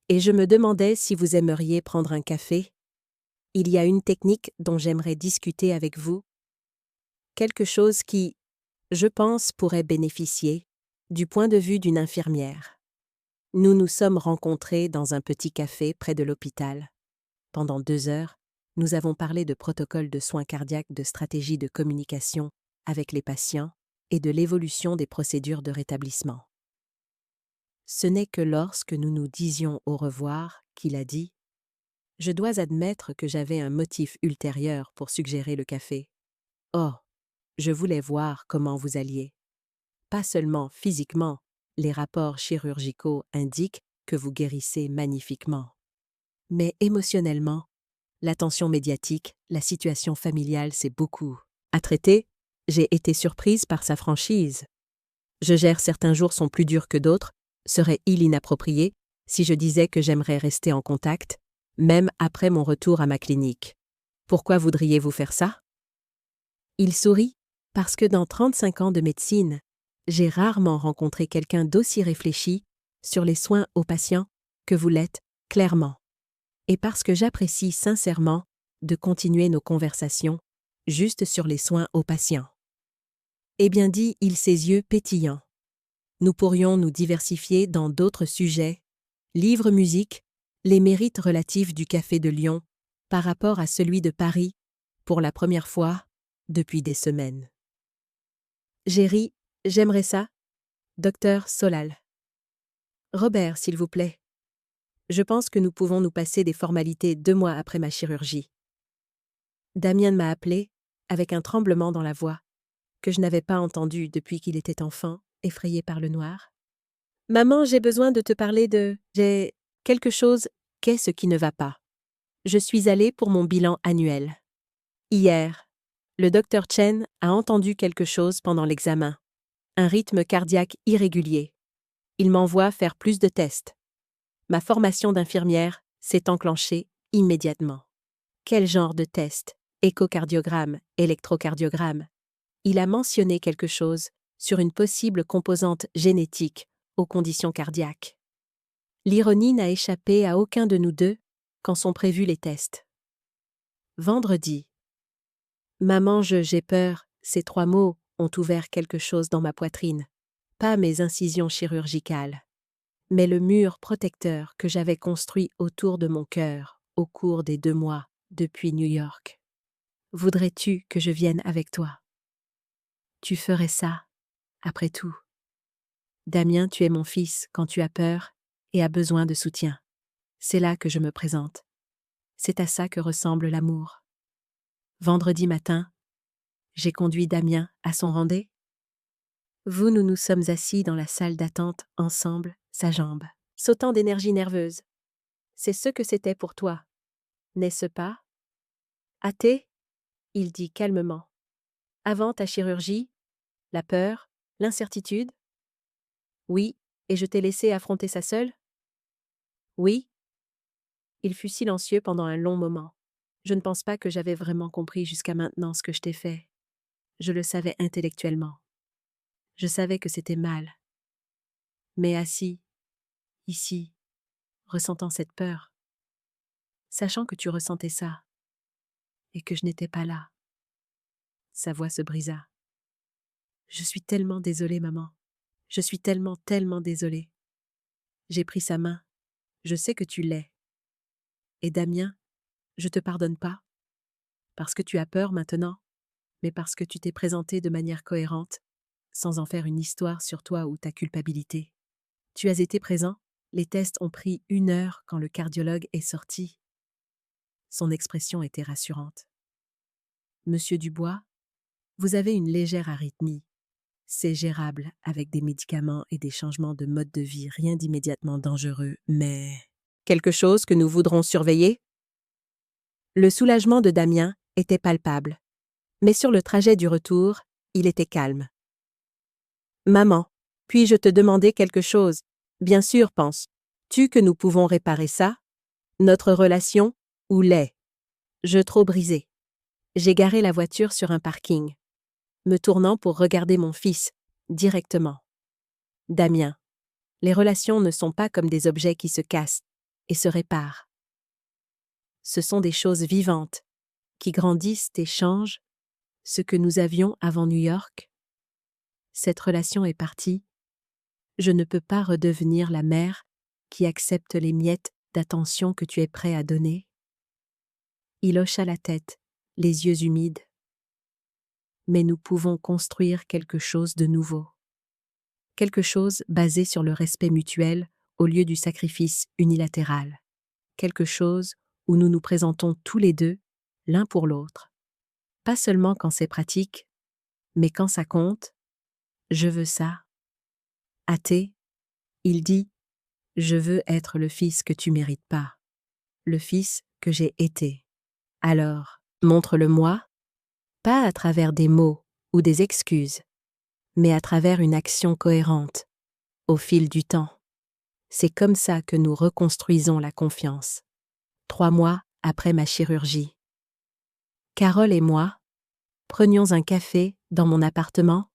et je me demandais si vous aimeriez prendre un café. Il y a une technique dont j'aimerais discuter avec vous. Quelque chose qui, je pense, pourrait bénéficier, du point de vue d'une infirmière. Nous nous sommes rencontrés dans un petit café près de l'hôpital. Pendant 2 heures, nous avons parlé de protocoles de soins cardiaques, de stratégies de communication avec les patients et de l'évolution des procédures de rétablissement. Ce n'est que lorsque nous nous disions au revoir qu'il a dit « Je dois admettre que j'avais un motif ultérieur pour suggérer le café. Oh, je voulais voir comment vous alliez. Pas seulement physiquement, les rapports chirurgicaux indiquent que vous guérissez magnifiquement. Mais émotionnellement, l'attention médiatique, la situation familiale, c'est beaucoup à traiter. J'ai été surprise par sa franchise. Je gère certains jours sont plus durs que d'autres. Serait-il inapproprié si je disais que j'aimerais rester en contact, même après mon retour à ma clinique? Pourquoi voudriez-vous faire ça? Il sourit parce que dans 35 ans de médecine, j'ai rarement rencontré quelqu'un d'aussi réfléchi sur les soins aux patients que vous l'êtes, clairement. Et parce que j'apprécie sincèrement de continuer nos conversations juste sur les soins aux patients. Eh bien dit-il, ses yeux pétillants. Nous pourrions nous diversifier dans d'autres sujets, livres, musique, les mérites relatifs du Café de Lyon par rapport à celui de Paris, pour la première fois depuis des semaines. J'ai ri, j'aimerais ça. Docteur Solal. Robert, s'il vous plaît. Je pense que nous pouvons nous passer des formalités 2 mois après ma chirurgie. Damien m'a appelé, avec un tremblement dans la voix, que je n'avais pas entendu depuis qu'il était enfant, effrayé par le noir. Maman, j'ai besoin de te parler de... J'ai quelque chose. Qu'est-ce qui ne va pas? Je suis allée pour mon bilan annuel. Hier, le docteur Chen a entendu quelque chose pendant l'examen. Un rythme cardiaque irrégulier. Il m'envoie faire plus de tests. Ma formation d'infirmière s'est enclenchée immédiatement. Quel genre de test? Échocardiogramme, électrocardiogramme. Il a mentionné quelque chose sur une possible composante génétique aux conditions cardiaques. L'ironie n'a échappé à aucun de nous deux quand sont prévus les tests. Vendredi. Maman, j'ai peur, ces 3 mots ont ouvert quelque chose dans ma poitrine. Pas mes incisions chirurgicales, mais le mur protecteur que j'avais construit autour de mon cœur au cours des 2 mois depuis New York. Voudrais-tu que je vienne avec toi? Tu ferais ça, après tout. Damien, tu es mon fils quand tu as peur et as besoin de soutien. C'est là que je me présente. C'est à ça que ressemble l'amour. Vendredi matin, j'ai conduit Damien à son rendez. Nous nous sommes assis dans la salle d'attente ensemble, sa jambe, sautant d'énergie nerveuse. C'est ce que c'était pour toi, n'est-ce pas? Athée, il dit calmement. Avant ta chirurgie, la peur, l'incertitude? Oui, et je t'ai laissé affronter ça seul? Oui. Il fut silencieux pendant un long moment. Je ne pense pas que j'avais vraiment compris jusqu'à maintenant ce que je t'ai fait. Je le savais intellectuellement. Je savais que c'était mal. Mais assis, ici, ressentant cette peur, sachant que tu ressentais ça, et que je n'étais pas là, sa voix se brisa. Je suis tellement désolée, maman. Je suis tellement, tellement désolée. J'ai pris sa main. Je sais que tu l'es. Et Damien, je te pardonne pas. Parce que tu as peur maintenant, mais parce que tu t'es présenté de manière cohérente, sans en faire une histoire sur toi ou ta culpabilité. Tu as été présent, les tests ont pris 1 heure quand le cardiologue est sorti. Son expression était rassurante. Monsieur Dubois, vous avez une légère arythmie. C'est gérable avec des médicaments et des changements de mode de vie, rien d'immédiatement dangereux, mais... Quelque chose que nous voudrons surveiller? Le soulagement de Damien était palpable, mais sur le trajet du retour, il était calme. Maman, puis-je te demander quelque chose? Bien sûr, penses-tu que nous pouvons réparer ça? Notre relation ou l'est? Je trop brisé. J'ai garé la voiture sur un parking, me tournant pour regarder mon fils, directement. Damien, les relations ne sont pas comme des objets qui se cassent et se réparent. Ce sont des choses vivantes, qui grandissent et changent ce que nous avions avant New York. Cette relation est partie. Je ne peux pas redevenir la mère qui accepte les miettes d'attention que tu es prêt à donner. Il hocha la tête, les yeux humides. Mais nous pouvons construire quelque chose de nouveau. Quelque chose basé sur le respect mutuel au lieu du sacrifice unilatéral. Quelque chose où nous nous présentons tous les deux, l'un pour l'autre. Pas seulement quand c'est pratique, mais quand ça compte. Je veux ça. Athée, il dit, je veux être le fils que tu mérites pas. Le fils que j'ai été. Alors, montre-le-moi, pas à travers des mots ou des excuses, mais à travers une action cohérente, au fil du temps. C'est comme ça que nous reconstruisons la confiance. 3 mois après ma chirurgie. Carole et moi prenions un café dans mon appartement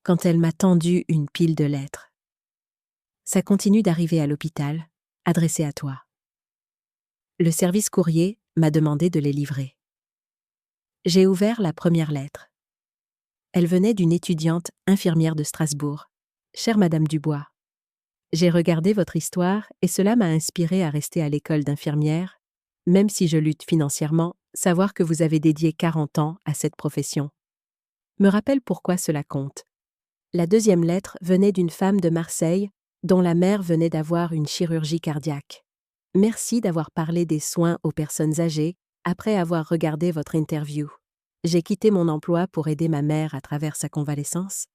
quand elle m'a tendu une pile de lettres. Ça continue d'arriver à l'hôpital, adressé à toi. Le service courrier m'a demandé de les livrer. J'ai ouvert la première lettre. Elle venait d'une étudiante infirmière de Strasbourg. Chère Madame Dubois, j'ai regardé votre histoire et cela m'a inspiré à rester à l'école d'infirmière, même si je lutte financièrement, savoir que vous avez dédié 40 ans à cette profession me rappelle pourquoi cela compte. La deuxième lettre venait d'une femme de Marseille dont la mère venait d'avoir une chirurgie cardiaque. Merci d'avoir parlé des soins aux personnes âgées après avoir regardé votre interview. J'ai quitté mon emploi pour aider ma mère à travers sa convalescence.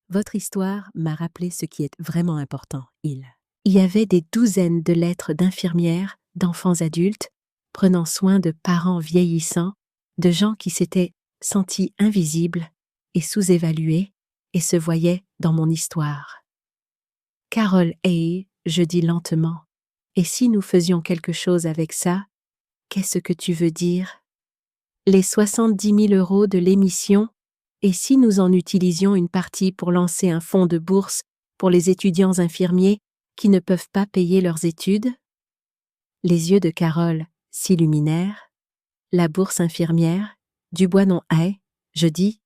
Votre histoire m'a rappelé ce qui est vraiment important, Il y avait des douzaines de lettres d'infirmières, d'enfants adultes, prenant soin de parents vieillissants, de gens qui s'étaient sentis invisibles et sous-évalués et se voyaient dans mon histoire. Carole Hay, je dis lentement, et si nous faisions quelque chose avec ça, qu'est-ce que tu veux dire? Les 70 000 € de l'émission, et si nous en utilisions une partie pour lancer un fonds de bourse pour les étudiants infirmiers qui ne peuvent pas payer leurs études? Les yeux de Carole s'illuminèrent. La bourse infirmière, Dubois-non-Hay, je dis.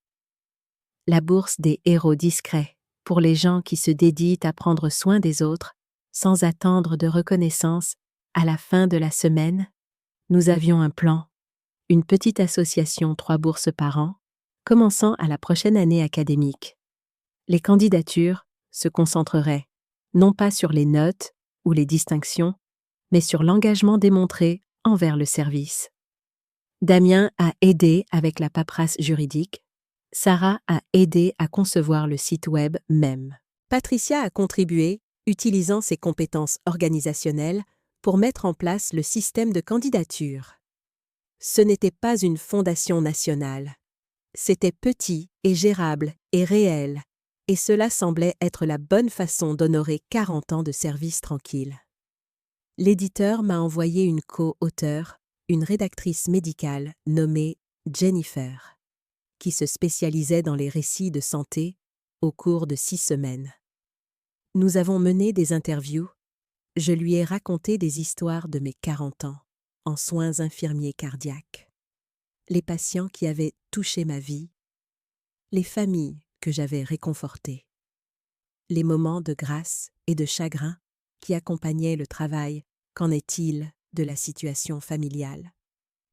La bourse des héros discrets, pour les gens qui se dédient à prendre soin des autres, sans attendre de reconnaissance, à la fin de la semaine. Nous avions un plan, une petite association 3 bourses par an, commençant à la prochaine année académique. Les candidatures se concentreraient, non pas sur les notes ou les distinctions, mais sur l'engagement démontré envers le service. Damien a aidé avec la paperasse juridique. Sarah a aidé à concevoir le site web même. Patricia a contribué, utilisant ses compétences organisationnelles, pour mettre en place le système de candidature. Ce n'était pas une fondation nationale. C'était petit et gérable et réel, et cela semblait être la bonne façon d'honorer 40 ans de service tranquille. L'éditeur m'a envoyé une co-auteure, une rédactrice médicale nommée Jennifer, qui se spécialisait dans les récits de santé au cours de 6 semaines. Nous avons mené des interviews, je lui ai raconté des histoires de mes 40 ans, en soins infirmiers cardiaques, les patients qui avaient touché ma vie, les familles que j'avais réconfortées, les moments de grâce et de chagrin qui accompagnaient le travail. Qu'en est-il de la situation familiale?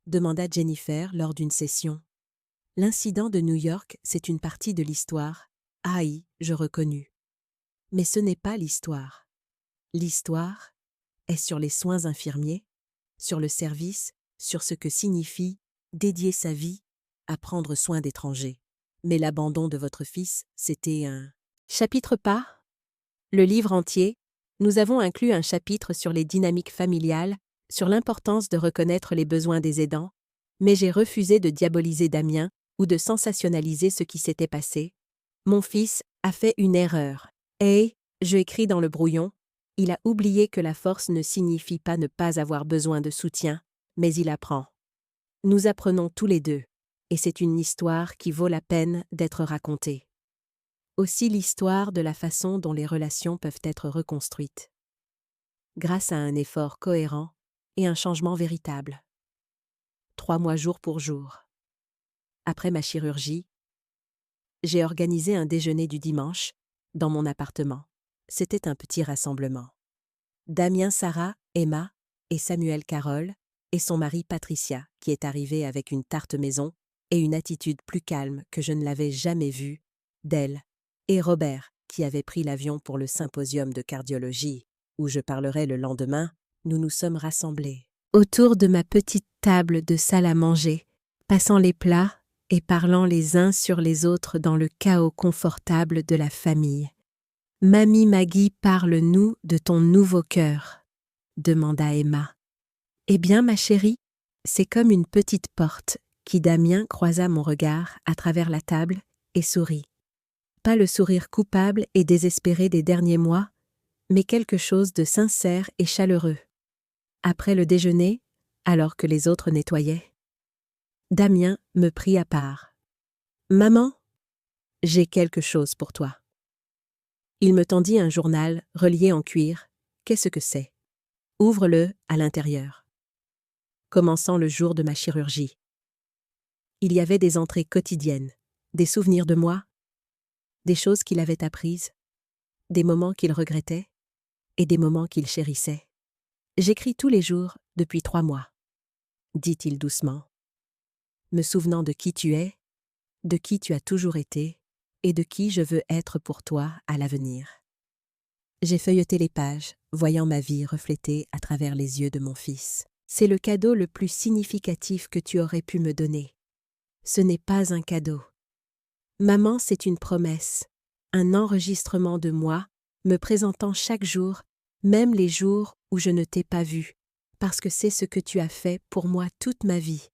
Demanda Jennifer lors d'une session. L'incident de New York, c'est une partie de l'histoire. Aïe, je reconnus. Mais ce n'est pas l'histoire. L'histoire est sur les soins infirmiers, sur le service, sur ce que signifie dédier sa vie à prendre soin d'étrangers. Mais l'abandon de votre fils, c'était un chapitre pas. Le livre entier, nous avons inclus un chapitre sur les dynamiques familiales, sur l'importance de reconnaître les besoins des aidants, mais j'ai refusé de diaboliser Damien ou de sensationnaliser ce qui s'était passé. Mon fils a fait une erreur. Et, je écris dans le brouillon, il a oublié que la force ne signifie pas ne pas avoir besoin de soutien, mais il apprend. Nous apprenons tous les deux, et c'est une histoire qui vaut la peine d'être racontée. Aussi l'histoire de la façon dont les relations peuvent être reconstruites. Grâce à un effort cohérent et un changement véritable. 3 mois jour pour jour. Après ma chirurgie, j'ai organisé un déjeuner du dimanche dans mon appartement. C'était un petit rassemblement. Damien, Sarah, Emma et Samuel Carole et son mari Patricia, qui est arrivée avec une tarte maison et une attitude plus calme que je ne l'avais jamais vue d'elle, et Robert, qui avait pris l'avion pour le symposium de cardiologie, où je parlerai le lendemain. Nous nous sommes rassemblés autour de ma petite table de salle à manger, passant les plats et parlant les uns sur les autres dans le chaos confortable de la famille. « Mamie Maggie, parle-nous de ton nouveau cœur » demanda Emma. « Eh bien, ma chérie, c'est comme une petite porte qui Damien croisa mon regard à travers la table et sourit. Pas le sourire coupable et désespéré des derniers mois, mais quelque chose de sincère et chaleureux. Après le déjeuner, alors que les autres nettoyaient, Damien me prit à part. « Maman, j'ai quelque chose pour toi. » Il me tendit un journal relié en cuir. Qu'est-ce que c'est? Ouvre-le à l'intérieur. Commençant le jour de ma chirurgie. Il y avait des entrées quotidiennes, des souvenirs de moi, des choses qu'il avait apprises, des moments qu'il regrettait et des moments qu'il chérissait. J'écris tous les jours depuis 3 mois, dit-il doucement, me souvenant de qui tu es, de qui tu as toujours été et de qui je veux être pour toi à l'avenir. J'ai feuilleté les pages, voyant ma vie reflétée à travers les yeux de mon fils. C'est le cadeau le plus significatif que tu aurais pu me donner. Ce n'est pas un cadeau. Maman, c'est une promesse, un enregistrement de moi, me présentant chaque jour, même les jours où je ne t'ai pas vu, parce que c'est ce que tu as fait pour moi toute ma vie.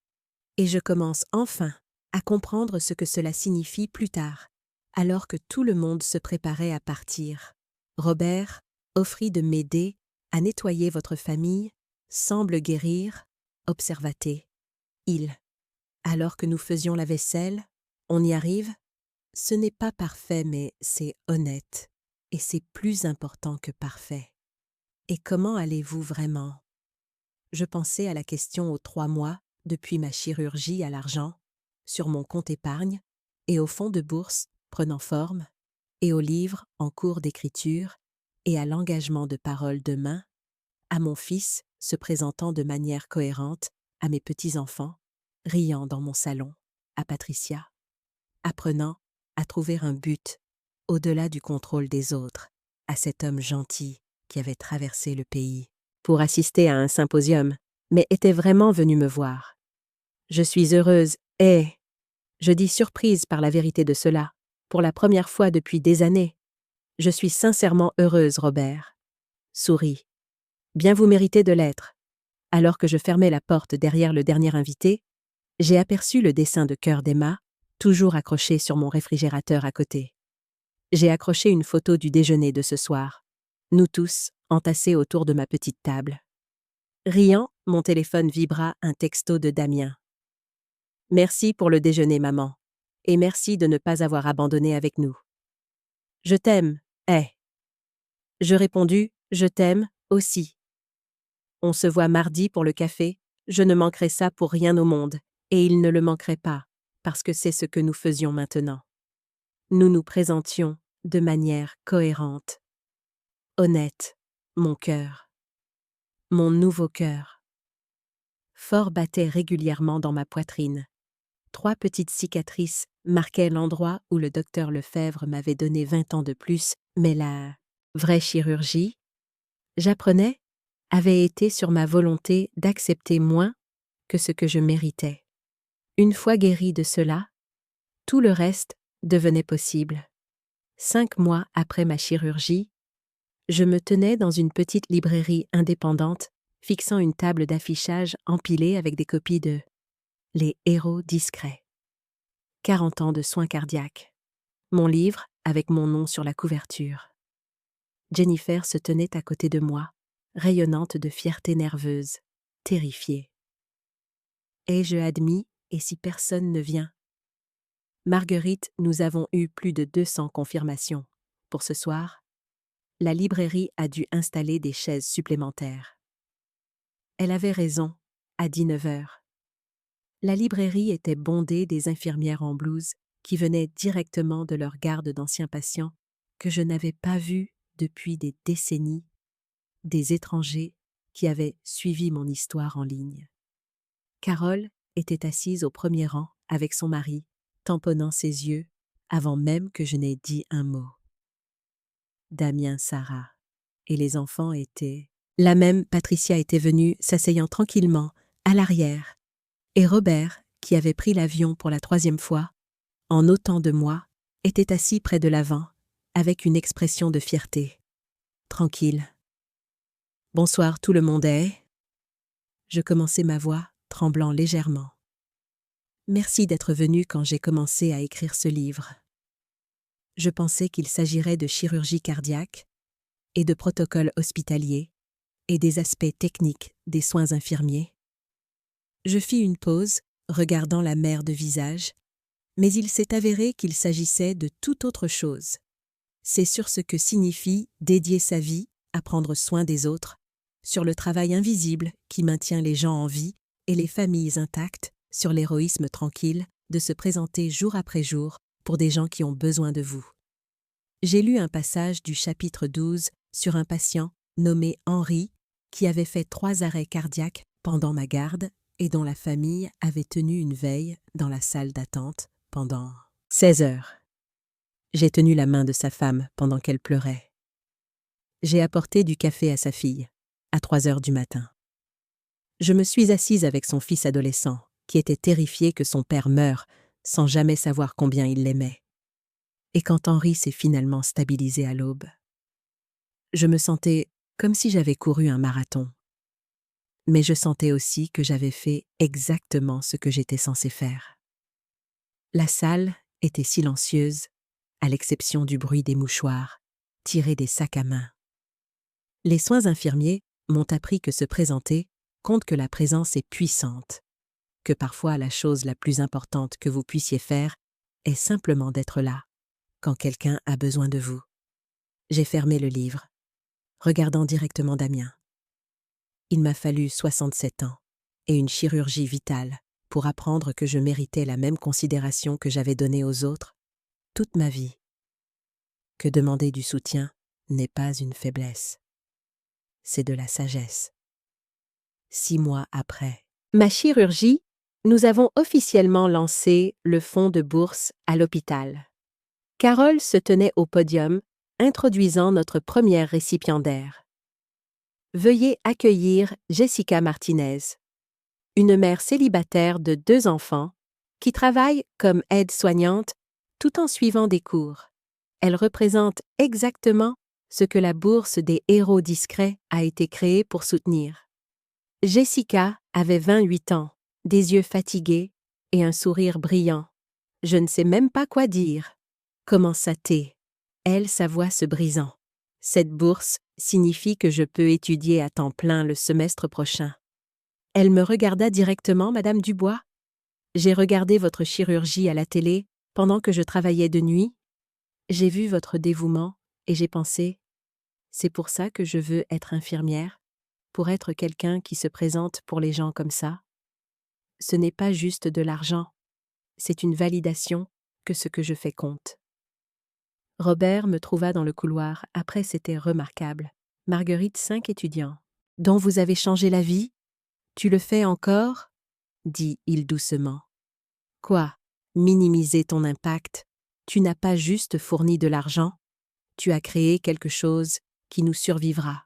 Et je commence enfin à comprendre ce que cela signifie plus tard, alors que tout le monde se préparait à partir. Robert offrit de m'aider à nettoyer votre famille, semble guérir, observaté. Alors que nous faisions la vaisselle, on y arrive? Ce n'est pas parfait, mais c'est honnête, et c'est plus important que parfait. Et comment allez-vous vraiment? Je pensais à la question aux 3 mois, depuis ma chirurgie à l'argent, sur mon compte épargne, et au fonds de bourse prenant forme, et aux livres en cours d'écriture, et à l'engagement de parole demain, à mon fils se présentant de manière cohérente, à mes petits-enfants, riant dans mon salon, à Patricia, apprenant à trouver un but au-delà du contrôle des autres, à cet homme gentil qui avait traversé le pays pour assister à un symposium, mais était vraiment venu me voir. Je suis heureuse et, je dis surprise par la vérité de cela, pour la première fois depuis des années. Je suis sincèrement heureuse, Robert. Souris. Bien vous méritez de l'être. Alors que je fermais la porte derrière le dernier invité, j'ai aperçu le dessin de cœur d'Emma, toujours accroché sur mon réfrigérateur à côté. J'ai accroché une photo du déjeuner de ce soir, nous tous entassés autour de ma petite table. Riant, mon téléphone vibra un texto de Damien. « Merci pour le déjeuner, maman, et merci de ne pas avoir abandonné avec nous. Je t'aime, hey. » Je répondis « Je t'aime, aussi. » On se voit mardi pour le café, je ne manquerai ça pour rien au monde, et il ne le manquerait pas, parce que c'est ce que nous faisions maintenant. Nous nous présentions de manière cohérente. Honnête, mon cœur. Mon nouveau cœur. Fort battait régulièrement dans ma poitrine. 3 petites cicatrices marquaient l'endroit où le docteur Lefebvre m'avait donné 20 ans de plus, mais la vraie chirurgie, j'apprenais, avait été sur ma volonté d'accepter moins que ce que je méritais. Une fois guéri de cela, tout le reste devenait possible. 5 mois après ma chirurgie, je me tenais dans une petite librairie indépendante, fixant une table d'affichage empilée avec des copies de « Les héros discrets ». 40 ans de soins cardiaques. Mon livre avec mon nom sur la couverture. Jennifer se tenait à côté de moi, rayonnante de fierté nerveuse, terrifiée. Ai-je admis, et si personne ne vient? Marguerite, nous avons eu plus de 200 confirmations. Pour ce soir, la librairie a dû installer des chaises supplémentaires. Elle avait raison, à 19 heures. La librairie était bondée des infirmières en blouse qui venaient directement de leur garde d'anciens patients que je n'avais pas vus depuis des décennies, des étrangers qui avaient suivi mon histoire en ligne. Carole était assise au premier rang avec son mari, tamponnant ses yeux avant même que je n'aie dit un mot. Damien, Sarah et les enfants étaient... La même Patricia était venue, s'asseyant tranquillement, à l'arrière, et Robert, qui avait pris l'avion pour la 3e fois, en autant de moi, était assis près de l'avant, avec une expression de fierté. Tranquille. Bonsoir tout le monde est... Je commençai ma voix, tremblant légèrement. Merci d'être venu quand j'ai commencé à écrire ce livre. Je pensais qu'il s'agirait de chirurgie cardiaque et de protocoles hospitaliers et des aspects techniques des soins infirmiers. Je fis une pause, regardant la mère de visage, mais il s'est avéré qu'il s'agissait de toute autre chose. C'est sur ce que signifie dédier sa vie à prendre soin des autres, sur le travail invisible qui maintient les gens en vie et les familles intactes, sur l'héroïsme tranquille de se présenter jour après jour pour des gens qui ont besoin de vous. J'ai lu un passage du chapitre 12 sur un patient nommé Henri qui avait fait 3 arrêts cardiaques pendant ma garde et dont la famille avait tenu une veille dans la salle d'attente pendant 16 heures. J'ai tenu la main de sa femme pendant qu'elle pleurait. J'ai apporté du café à sa fille, à 3 heures du matin. Je me suis assise avec son fils adolescent, qui était terrifié que son père meure sans jamais savoir combien il l'aimait. Et quand Henri s'est finalement stabilisé à l'aube, je me sentais comme si j'avais couru un marathon. Mais je sentais aussi que j'avais fait exactement ce que j'étais censée faire. La salle était silencieuse, à l'exception du bruit des mouchoirs, tirés des sacs à main. Les soins infirmiers m'ont appris que se présenter compte que la présence est puissante, que parfois la chose la plus importante que vous puissiez faire est simplement d'être là, quand quelqu'un a besoin de vous. J'ai fermé le livre, regardant directement Damien. Il m'a fallu 67 ans et une chirurgie vitale pour apprendre que je méritais la même considération que j'avais donnée aux autres toute ma vie. Que demander du soutien n'est pas une faiblesse. C'est de la sagesse. 6 mois après ma chirurgie, nous avons officiellement lancé le fonds de bourse à l'hôpital. Carole se tenait au podium, introduisant notre première récipiendaire. Veuillez accueillir Jessica Martinez, une mère célibataire de 2 enfants qui travaille comme aide-soignante tout en suivant des cours. Elle représente exactement ce que la bourse des héros discrets a été créée pour soutenir. Jessica avait 28 ans, des yeux fatigués et un sourire brillant. Je ne sais même pas quoi dire. Commença-t-elle, elle, sa voix se brisant. Cette bourse signifie que je peux étudier à temps plein le semestre prochain. Elle me regarda directement, Madame Dubois. J'ai regardé votre chirurgie à la télé pendant que je travaillais de nuit. J'ai vu votre dévouement et j'ai pensé, c'est pour ça que je veux être infirmière, pour être quelqu'un qui se présente pour les gens comme ça. Ce n'est pas juste de l'argent, c'est une validation que ce que je fais compte. Robert me trouva dans le couloir, après c'était remarquable. Marguerite, 5 étudiants. Dont vous avez changé la vie? Tu le fais encore? Dit-il doucement. Quoi? Minimiser ton impact? Tu n'as pas juste fourni de l'argent, tu as créé quelque chose qui nous survivra.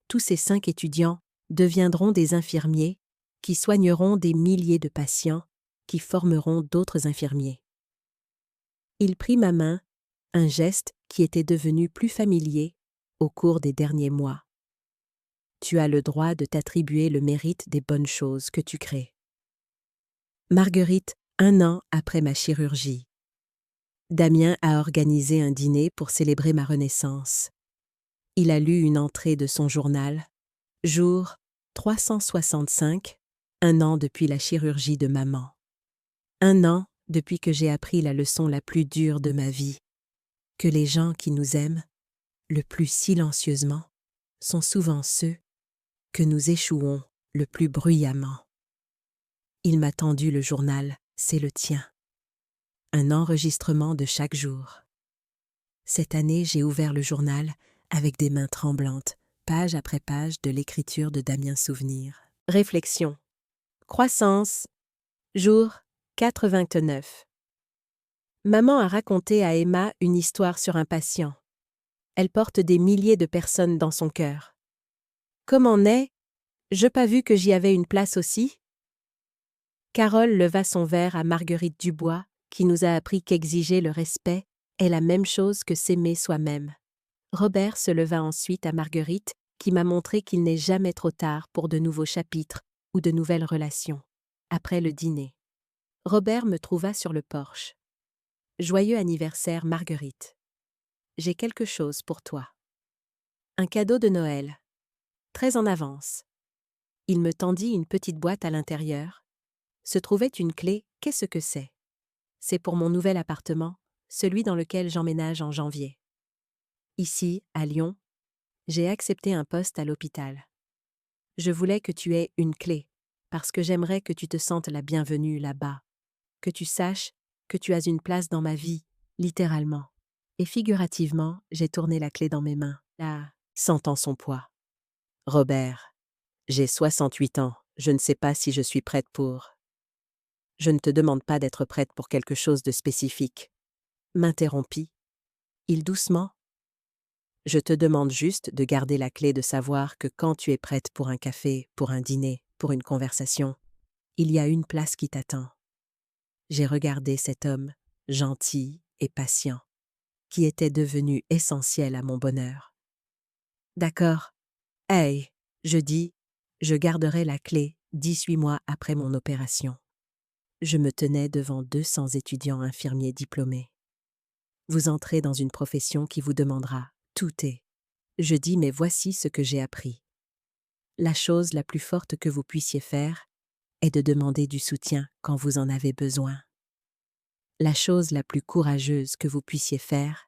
Tous ces 5 étudiants deviendront des infirmiers qui soigneront des milliers de patients, qui formeront d'autres infirmiers. Il prit ma main, un geste qui était devenu plus familier au cours des derniers mois. Tu as le droit de t'attribuer le mérite des bonnes choses que tu crées. Marguerite, 1 an après ma chirurgie. Damien a organisé un dîner pour célébrer ma renaissance. Il a lu une entrée de son journal. Jour 365, 1 an depuis la chirurgie de maman. 1 an depuis que j'ai appris la leçon la plus dure de ma vie, que les gens qui nous aiment, le plus silencieusement, sont souvent ceux que nous échouons le plus bruyamment. Il m'a tendu le journal, c'est le tien. Un enregistrement de chaque jour. Cette année, j'ai ouvert le journal avec des mains tremblantes, page après page de l'écriture de Damien Souvenir. Réflexion. Croissance. Jour 89. Maman a raconté à Emma une histoire sur un patient. Elle porte des milliers de personnes dans son cœur. Comment n'est, je pas vu que j'y avais une place aussi? Carole leva son verre à Marguerite Dubois, qui nous a appris qu'exiger le respect est la même chose que s'aimer soi-même. Robert se leva ensuite à Marguerite, qui m'a montré qu'il n'est jamais trop tard pour de nouveaux chapitres ou de nouvelles relations. Après le dîner, Robert me trouva sur le porche. Joyeux anniversaire, Marguerite. J'ai quelque chose pour toi. Un cadeau de Noël. Très en avance. Il me tendit une petite boîte à l'intérieur. Se trouvait une clé, qu'est-ce que c'est? C'est pour mon nouvel appartement, celui dans lequel j'emménage en janvier. Ici, à Lyon, j'ai accepté un poste à l'hôpital. Je voulais que tu aies une clé, parce que j'aimerais que tu te sentes la bienvenue là-bas, que tu saches que tu as une place dans ma vie, littéralement. Et figurativement, j'ai tourné la clé dans mes mains, là, sentant son poids. Robert, j'ai 68 ans, je ne sais pas si je suis prête pour... Je ne te demande pas d'être prête pour quelque chose de spécifique. M'interrompit. Il doucement. Je te demande juste de garder la clé de savoir que quand tu es prête pour un café, pour un dîner, pour une conversation, il y a une place qui t'attend. J'ai regardé cet homme, gentil et patient, qui était devenu essentiel à mon bonheur. D'accord. Hey, je dis, je garderai la clé 18 mois après mon opération. Je me tenais devant 200 étudiants infirmiers diplômés. Vous entrez dans une profession qui vous demandera, tout est. Je dis, mais voici ce que j'ai appris. La chose la plus forte que vous puissiez faire est de demander du soutien quand vous en avez besoin. La chose la plus courageuse que vous puissiez faire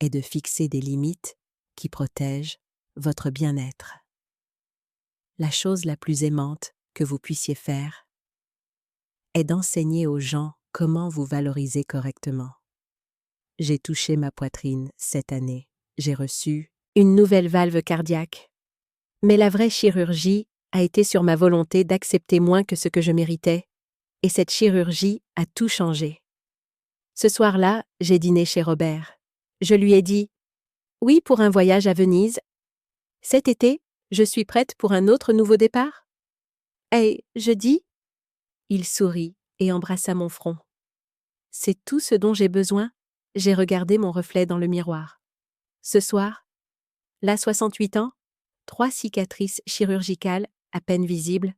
est de fixer des limites qui protègent votre bien-être. La chose la plus aimante que vous puissiez faire est d'enseigner aux gens comment vous valoriser correctement. J'ai touché ma poitrine cette année. J'ai reçu une nouvelle valve cardiaque. Mais la vraie chirurgie a été sur ma volonté d'accepter moins que ce que je méritais, et cette chirurgie a tout changé. Ce soir-là, j'ai dîné chez Robert. Je lui ai dit « Oui pour un voyage à Venise. Cet été, je suis prête pour un autre nouveau départ. » Et je dis. Il sourit et embrassa mon front. C'est tout ce dont j'ai besoin. J'ai regardé mon reflet dans le miroir. Ce soir, Là, 68 ans, 3 cicatrices chirurgicales à peine visibles,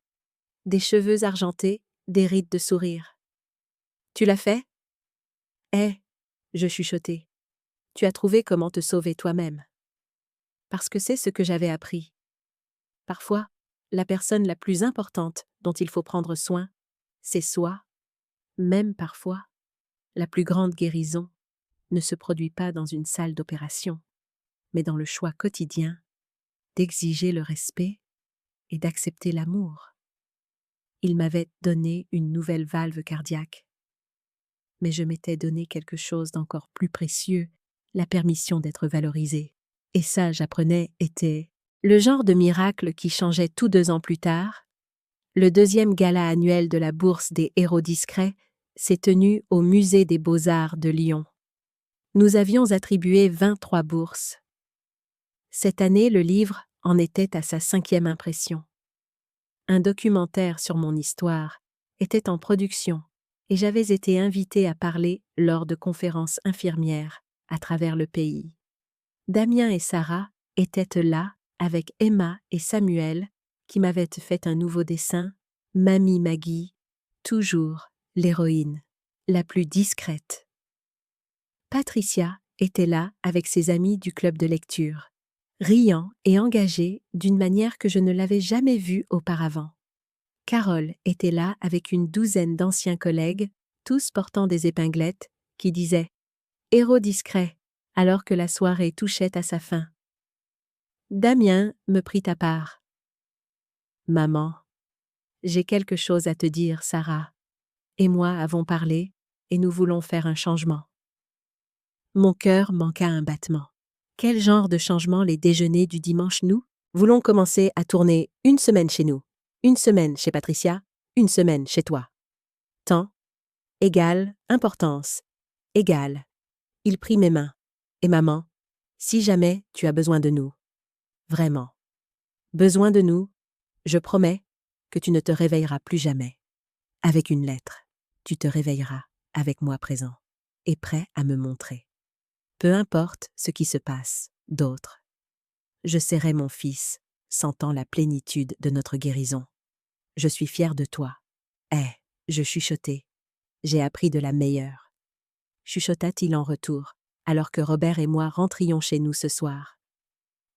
des cheveux argentés, des rides de sourire. Tu l'as fait? Je chuchotai. Tu as trouvé comment te sauver toi-même. Parce que c'est ce que j'avais appris. Parfois, la personne la plus importante dont il faut prendre soin, c'est soi. Même parfois, la plus grande guérison ne se produit pas dans une salle d'opération, mais dans le choix quotidien d'exiger le respect et d'accepter l'amour. Il m'avait donné une nouvelle valve cardiaque. Mais je m'étais donné quelque chose d'encore plus précieux, la permission d'être valorisé. Et ça, j'apprenais, était le genre de miracle qui changeait tout 2 ans plus tard. Le 2e gala annuel de la Bourse des héros discrets s'est tenu au Musée des Beaux-Arts de Lyon. Nous avions attribué 23 bourses. Cette année, le livre en était à sa 5e impression. Un documentaire sur mon histoire était en production et j'avais été invitée à parler lors de conférences infirmières à travers le pays. Damien et Sarah étaient là avec Emma et Samuel qui m'avaient fait un nouveau dessin, Mamie Maggie, toujours l'héroïne, la plus discrète. Patricia était là avec ses amis du club de lecture, riant et engagée d'une manière que je ne l'avais jamais vue auparavant. Carole était là avec une douzaine d'anciens collègues, tous portant des épinglettes, qui disaient « Héros discret » alors que la soirée touchait à sa fin. Damien me prit à part. « Maman, j'ai quelque chose à te dire, Sarah. Et moi avons parlé, et nous voulons faire un changement. » Mon cœur manqua un battement. Quel genre de changement les déjeuners du dimanche nous voulons commencer à tourner 1 semaine chez nous, 1 semaine chez Patricia, 1 semaine chez toi. Temps, égale, importance, égale. Il prit mes mains. Et maman, si jamais tu as besoin de nous, vraiment, besoin de nous, je promets que tu ne te réveilleras plus jamais. Avec une lettre, tu te réveilleras avec moi présent et prêt à me montrer. Peu importe ce qui se passe, d'autres. Je serrai mon fils, sentant la plénitude de notre guérison. Je suis fière de toi. Je chuchotai. J'ai appris de la meilleure. Chuchota-t-il en retour, alors que Robert et moi rentrions chez nous ce soir.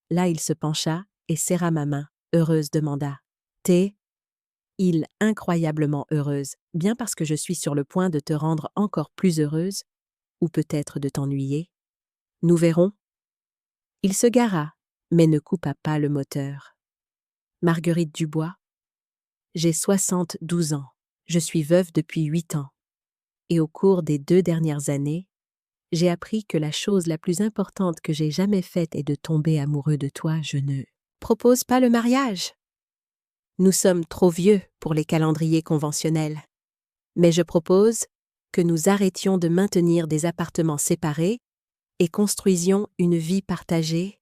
Là, il se pencha et serra ma main. Heureuse demanda. T'es incroyablement heureuse, bien parce que je suis sur le point de te rendre encore plus heureuse, ou peut-être de t'ennuyer. Nous verrons. Il se gara, mais ne coupa pas le moteur. Marguerite Dubois. J'ai 72 ans. Je suis veuve depuis 8 ans. Et au cours des 2 dernières années, j'ai appris que la chose la plus importante que j'ai jamais faite est de tomber amoureux de toi. Je ne propose pas le mariage. Nous sommes trop vieux pour les calendriers conventionnels. Mais je propose que nous arrêtions de maintenir des appartements séparés et construisions une vie partagée.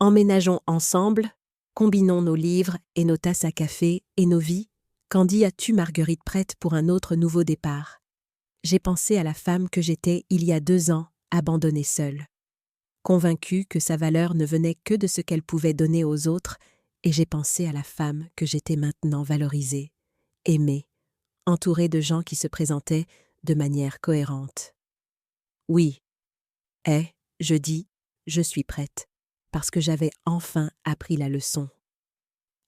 Emménageons ensemble, combinons nos livres et nos tasses à café et nos vies. Qu'en dis-tu, Marguerite, prête pour un autre nouveau départ? J'ai pensé à la femme que j'étais il y a 2 ans, abandonnée seule. Convaincue que sa valeur ne venait que de ce qu'elle pouvait donner aux autres, et j'ai pensé à la femme que j'étais maintenant valorisée, aimée, entourée de gens qui se présentaient de manière cohérente. Oui, je dis, je suis prête, parce que j'avais enfin appris la leçon.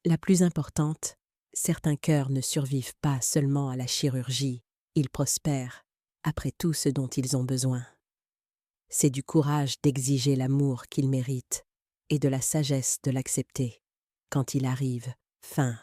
La plus importante, certains cœurs ne survivent pas seulement à la chirurgie, ils prospèrent après tout ce dont ils ont besoin. C'est du courage d'exiger l'amour qu'ils méritent et de la sagesse de l'accepter quand il arrive. Fin.